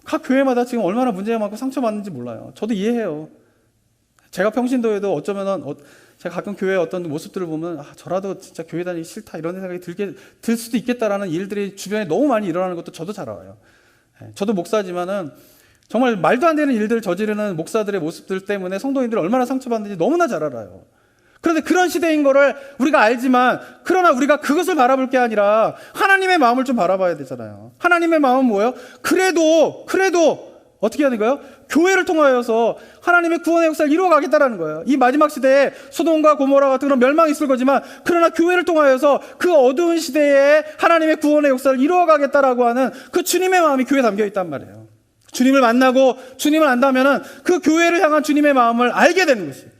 각 교회마다 지금 얼마나 문제가 많고 상처받는지 몰라요. 저도 이해해요. 제가 평신도에도 어쩌면은 제가 가끔 교회의 어떤 모습들을 보면 저라도 진짜 교회 다니기 싫다 이런 생각이 들 수도 있겠다라는 일들이 주변에 너무 많이 일어나는 것도 저도 잘 알아요. 저도 목사지만은 정말 말도 안 되는 일들을 저지르는 목사들의 모습들 때문에 성도님들이 얼마나 상처받는지 너무나 잘 알아요. 그런데 그런 시대인 거를 우리가 알지만, 그러나 우리가 그것을 바라볼 게 아니라 하나님의 마음을 좀 바라봐야 되잖아요. 하나님의 마음은 뭐예요? 그래도 어떻게 하는 거예요? 교회를 통하여서 하나님의 구원의 역사를 이루어가겠다라는 거예요. 이 마지막 시대에 소돔과 고모라 같은 그런 멸망이 있을 거지만, 그러나 교회를 통하여서 그 어두운 시대에 하나님의 구원의 역사를 이루어가겠다라고 하는 그 주님의 마음이 교회에 담겨 있단 말이에요. 주님을 만나고 주님을 안다면은 그 교회를 향한 주님의 마음을 알게 되는 것이에요.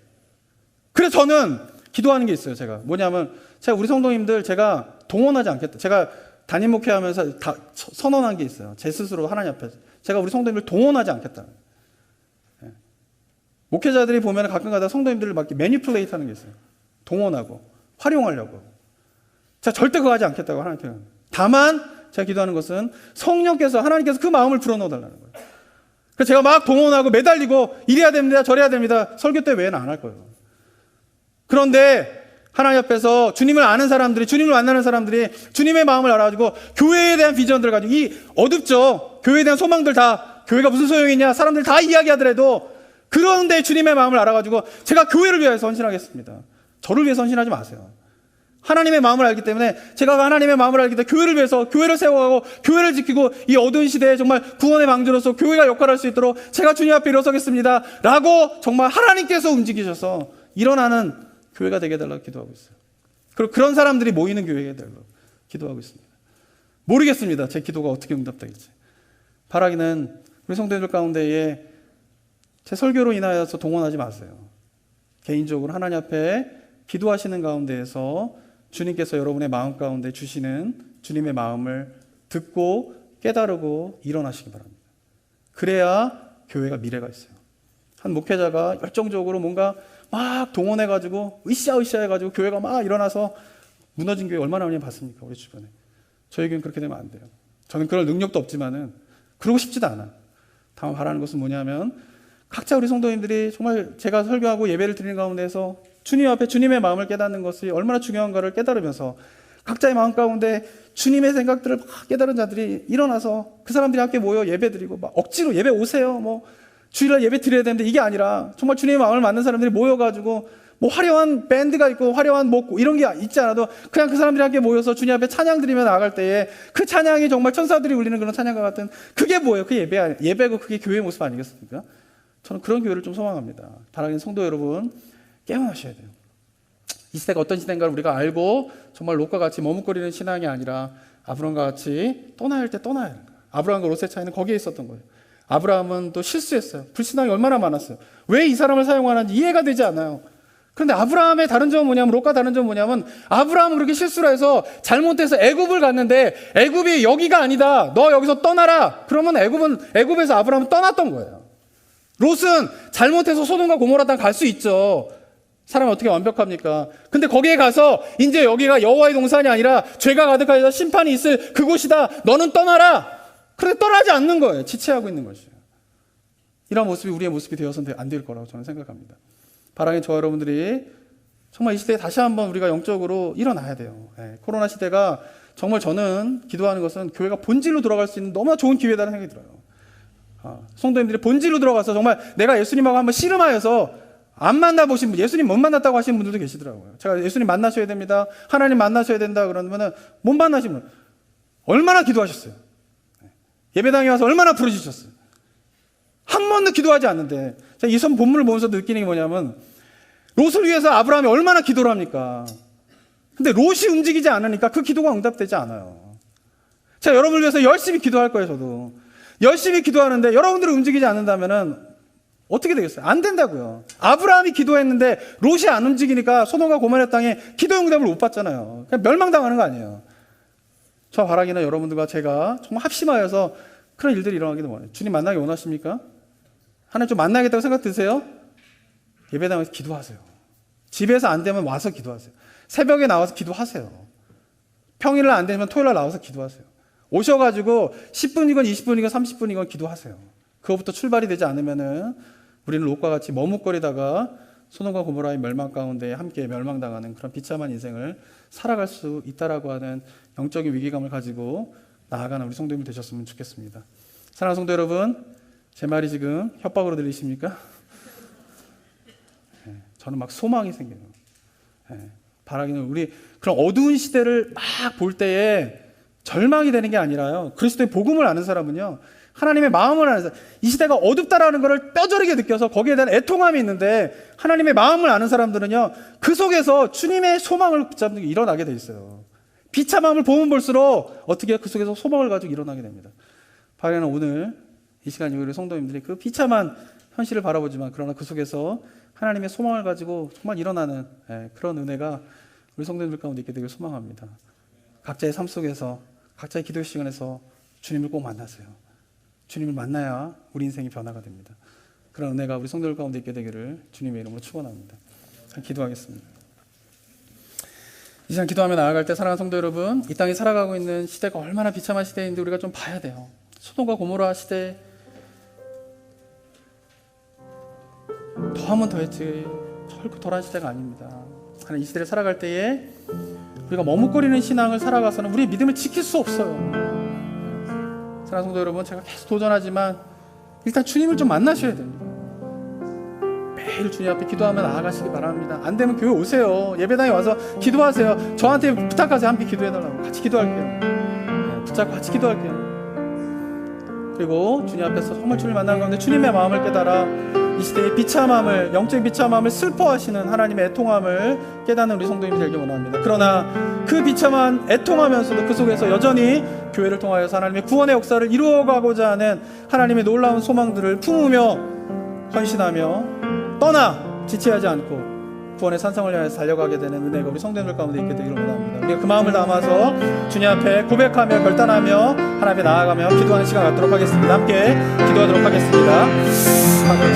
그래서 저는 기도하는 게 있어요. 제가 뭐냐면, 제가 우리 성도님들 제가 동원하지 않겠다. 제가 담임 목회하면서 다 선언한 게 있어요. 제 스스로 하나님 앞에서 제가 우리 성도님들 동원하지 않겠다. 목회자들이 보면 가끔가다 성도님들을 막 매니플레이트 하는 게 있어요. 동원하고 활용하려고. 제가 절대 그거 하지 않겠다고 하나님께. 다만 제가 기도하는 것은 성령께서, 하나님께서 그 마음을 불어넣어달라는 거예요. 그래서 제가 막 동원하고 매달리고 이래야 됩니다, 저래야 됩니다, 설교 때 외에는 안 할 거예요. 그런데 하나님 앞에서 주님을 아는 사람들이, 주님을 만나는 사람들이 주님의 마음을 알아가지고 교회에 대한 비전들을 가지고, 이 어둡죠, 교회에 대한 소망들 다, 교회가 무슨 소용이냐 사람들 다 이야기하더라도, 그런데 주님의 마음을 알아가지고 제가 교회를 위해서 헌신하겠습니다. 저를 위해서 헌신하지 마세요. 하나님의 마음을 알기 때문에 제가 하나님의 마음을 알기 때문에 교회를 위해서 교회를 세워가고 교회를 지키고 이 어두운 시대에 정말 구원의 방주로서 교회가 역할할 수 있도록 제가 주님 앞에 일어서겠습니다 라고 정말 하나님께서 움직이셔서 일어나는 교회가 되게 해달라고 기도하고 있어요. 그리고 그런 사람들이 모이는 교회가 해달라고 기도하고 있습니다. 모르겠습니다, 제 기도가 어떻게 응답될지. 바라기는 우리 성도님들 가운데에 제 설교로 인하여서 동원하지 마세요. 개인적으로 하나님 앞에 기도하시는 가운데에서 주님께서 여러분의 마음 가운데 주시는 주님의 마음을 듣고 깨달고 일어나시기 바랍니다. 그래야 교회가 미래가 있어요. 한 목회자가 열정적으로 뭔가 막 동원해가지고 으쌰으쌰 해가지고 교회가 막 일어나서 무너진 교회 얼마나 많이 봤습니까? 우리 주변에. 저희 교회는 그렇게 되면 안 돼요. 저는 그럴 능력도 없지만은 그러고 싶지도 않아. 다만 바라는 것은 뭐냐면 각자 우리 성도님들이 정말 제가 설교하고 예배를 드리는 가운데서 주님 앞에 주님의 마음을 깨닫는 것이 얼마나 중요한가를 깨달으면서 각자의 마음 가운데 주님의 생각들을 막 깨달은 자들이 일어나서 그 사람들이 함께 모여 예배 드리고 막 억지로 예배 오세요. 뭐 주일날 예배 드려야 되는데 이게 아니라 정말 주님의 마음을 맞는 사람들이 모여가지고 뭐 화려한 밴드가 있고 화려한 뭐 이런 게 있지 않아도 그냥 그 사람들이 함께 모여서 주님 앞에 찬양 드리며 나아갈 때에 그 찬양이 정말 천사들이 울리는 그런 찬양과 같은 그게 뭐예요? 그 예배고 그게 교회의 모습 아니겠습니까? 저는 그런 교회를 좀 소망합니다. 바라는 성도 여러분 깨어나셔야 돼요. 이 시대가 어떤 시대인가를 우리가 알고 정말 롯과 같이 머뭇거리는 신앙이 아니라 아브라함과 같이 떠나야 할 때 떠나야 하는 거예요. 아브라함과 롯의 차이는 거기에 있었던 거예요. 아브라함은 또 실수했어요. 불신앙이 얼마나 많았어요. 왜 이 사람을 사용하는지 이해가 되지 않아요. 그런데 아브라함의 다른 점은 뭐냐면 롯과 다른 점은 뭐냐면 아브라함은 그렇게 실수를 해서 잘못해서 애굽을 갔는데 애굽이 여기가 아니다. 너 여기서 떠나라. 그러면 애굽에서 아브라함은 떠났던 거예요. 롯은 잘못해서 소돔과 고모라 땅 갈 수 있죠. 사람이 어떻게 완벽합니까? 근데 거기에 가서 이제 여기가 여호와의 동산이 아니라 죄가 가득하여서 심판이 있을 그곳이다. 너는 떠나라. 그런데 떠나지 않는 거예요. 지체하고 있는 것이에요. 이런 모습이 우리의 모습이 되어서는 안 될 거라고 저는 생각합니다. 바라는 저와 여러분들이 정말 이 시대에 다시 한번 우리가 영적으로 일어나야 돼요. 코로나 시대가 정말 저는 기도하는 것은 교회가 본질로 돌아갈 수 있는 너무나 좋은 기회다는 생각이 들어요. 성도님들이 본질로 들어가서 정말 내가 예수님하고 한번 씨름하여서 안 만나보신 분, 예수님 못 만났다고 하시는 분들도 계시더라고요. 제가 예수님 만나셔야 됩니다. 하나님 만나셔야 된다 그러면은 못 만나신 분 얼마나 기도하셨어요? 예배당에 와서 얼마나 부르짖으셨어요? 한 번도 기도하지 않는데 제가 이 본문을 보면서 느끼는 게 뭐냐면 롯을 위해서 아브라함이 얼마나 기도를 합니까? 근데 롯이 움직이지 않으니까 그 기도가 응답되지 않아요. 제가 여러분을 위해서 열심히 기도할 거예요. 저도 열심히 기도하는데 여러분들이 움직이지 않는다면은 어떻게 되겠어요? 안 된다고요. 아브라함이 기도했는데 롯이 안 움직이니까 소돔과 고모라 땅에 기도 응답을 못 받잖아요. 그냥 멸망당하는 거 아니에요. 저 바라기는 여러분들과 제가 정말 합심하여서 그런 일들이 일어나기도 원해요. 주님 만나기 원하십니까? 하나님 좀 만나겠다고 생각 드세요? 예배당에서 기도하세요. 집에서 안 되면 와서 기도하세요. 새벽에 나와서 기도하세요. 평일날 안 되면 토요일날 나와서 기도하세요. 오셔가지고 10분이건 20분이건 30분이건 기도하세요. 그것부터 출발이 되지 않으면은 우리는 롯과 같이 머뭇거리다가 소돔과 고모라의 멸망 가운데 함께 멸망당하는 그런 비참한 인생을 살아갈 수 있다라고 하는 영적인 위기감을 가지고 나아가는 우리 성도님이 되셨으면 좋겠습니다. 사랑하는 성도 여러분, 제 말이 지금 협박으로 들리십니까? 저는 막 소망이 생겨요. 바라기는 우리 그런 어두운 시대를 막 볼 때에 절망이 되는 게 아니라요. 그리스도의 복음을 아는 사람은요. 하나님의 마음을 아는 사람, 이 시대가 어둡다라는 것을 뼈저리게 느껴서 거기에 대한 애통함이 있는데 하나님의 마음을 아는 사람들은요. 그 속에서 주님의 소망을 붙잡는 게 일어나게 돼 있어요. 비참함을 보면 볼수록 어떻게 그 속에서 소망을 가지고 일어나게 됩니다. 바라기는 오늘 이 시간 이후에 성도님들이 그 비참한 현실을 바라보지만 그러나 그 속에서 하나님의 소망을 가지고 정말 일어나는 그런 은혜가 우리 성도님들 가운데 있게 되길 소망합니다. 각자의 삶 속에서 각자의 기도 시간에서 주님을 꼭 만나세요. 주님을 만나야 우리 인생이 변화가 됩니다. 그런 은혜가 우리 성도들 가운데 있게 되기를 주님의 이름으로 축원합니다. 기도하겠습니다. 이 시간 기도하며 나아갈 때 사랑하는 성도 여러분, 이 땅에 살아가고 있는 시대가 얼마나 비참한 시대인데 우리가 좀 봐야 돼요. 소돔과 고모라 시대 더하면 더했지 결코 덜한 시대가 아닙니다. 하나님 이 시대를 살아갈 때에 우리가 머뭇거리는 신앙을 살아가서는 우리의 믿음을 지킬 수 없어요. 사랑하는 성도 여러분, 제가 계속 도전하지만 일단 주님을 좀 만나셔야 됩니다. 매일 주님 앞에 기도하며 나아가시기 바랍니다. 안 되면 교회 오세요. 예배당에 와서 기도하세요. 저한테 부탁하세요. 함께 기도해달라고. 같이 기도할게요. 붙잡고 같이 기도할게요. 그리고 주님 앞에서 정말 주님을 만나는 가운데 주님의 마음을 깨달아 이 시대의 비참함을, 영적인 비참함을 슬퍼하시는 하나님의 애통함을 깨닫는 우리 성도님이 되길 원합니다. 그러나 그 비참한 애통하면서도 그 속에서 여전히 교회를 통하여서 하나님의 구원의 역사를 이루어가고자 하는 하나님의 놀라운 소망들을 품으며 헌신하며 떠나 지체하지 않고 구원의 산성을 향해서 달려가게 되는 은혜가 우리 성도님들 가운데 있게 되기를 원합니다. 우리가 그 마음을 담아서 주님 앞에 고백하며 결단하며 하나님 앞에 나아가며 기도하는 시간 갖도록 하겠습니다. 함께 기도하도록 하겠습니다.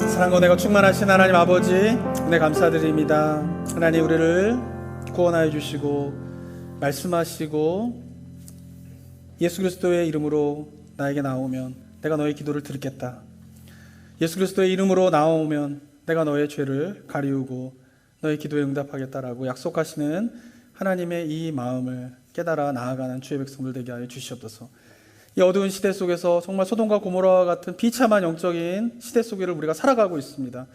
사랑과 은혜가 충만하신 하나님 아버지, 은혜 감사드립니다. 하나님, 우리를 구원하여 주시고 말씀하시고 예수 그리스도의 이름으로 나에게 나오면 내가 너의 기도를 들겠다. 예수 그리스도의 이름으로 나오면 내가 너의 죄를 가리우고 너의 기도에 응답하겠다라고 약속하시는 하나님의 이 마음을 깨달아 나아가는 주의 백성들 되게 하여 주시옵소서. 이 어두운 시대 속에서 정말 소돔과 고모라와 같은 비참한 영적인 시대 속에를 우리가 살아가고 있습니다.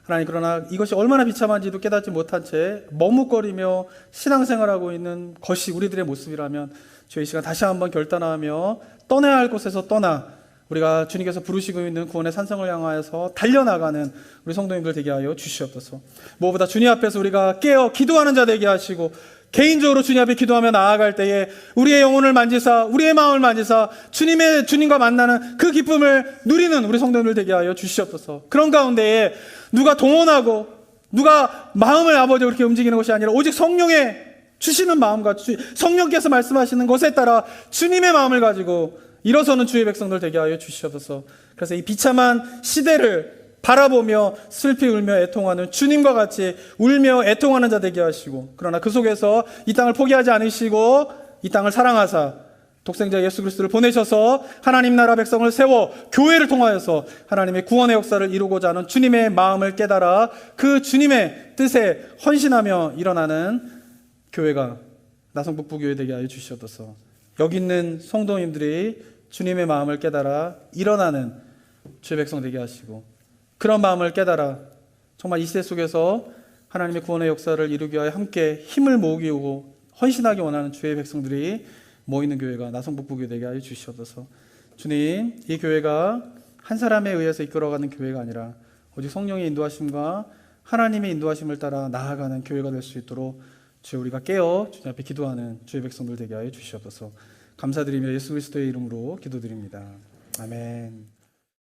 하나님, 그러나 이것이 얼마나 비참한지도 깨닫지 못한 채 머뭇거리며 신앙생활하고 있는 것이 우리들의 모습이라면 주의 시간 다시 한번 결단하며 떠나야 할 곳에서 떠나 우리가 주님께서 부르시고 있는 구원의 산성을 향하여서 달려나가는 우리 성도님들 되게 하여 주시옵소서. 무엇보다 주님 앞에서 우리가 깨어 기도하는 자 되게 하시고 개인적으로 주님 앞에 기도하며 나아갈 때에 우리의 영혼을 만지사 우리의 마음을 만지사 주님과 만나는 그 기쁨을 누리는 우리 성도님들 되게 하여 주시옵소서. 그런 가운데에 누가 동원하고 누가 마음을 아버지 그렇게 움직이는 것이 아니라 오직 성령의 주시는 마음과 성령께서 말씀하시는 것에 따라 주님의 마음을 가지고 일어서는 주의 백성들 되게 하여 주시옵소서. 그래서 이 비참한 시대를 바라보며 슬피 울며 애통하는 주님과 같이 울며 애통하는 자 되게 하시고, 그러나 그 속에서 이 땅을 포기하지 않으시고 이 땅을 사랑하사 독생자 예수 그리스도를 보내셔서 하나님 나라 백성을 세워 교회를 통하여서 하나님의 구원의 역사를 이루고자 하는 주님의 마음을 깨달아 그 주님의 뜻에 헌신하며 일어나는 교회가 나성북부교회 되게 하여 주시옵소서. 여기 있는 성도님들이 주님의 마음을 깨달아 일어나는 주의 백성 되게 하시고, 그런 마음을 깨달아 정말 이 시대 속에서 하나님의 구원의 역사를 이루기 위하여 함께 힘을 모으고 헌신하기 원하는 주의 백성들이 모이는 교회가 나성북부교회 되게 하여 주시옵소서. 주님, 이 교회가 한 사람에 의해서 이끌어가는 교회가 아니라 오직 성령의 인도하심과 하나님의 인도하심을 따라 나아가는 교회가 될 수 있도록 주여 우리가 깨어 주님 앞에 기도하는 주의 백성들 되게 하여 주시옵소서. 감사드리며 예수 그리스도의 이름으로 기도드립니다. 아멘.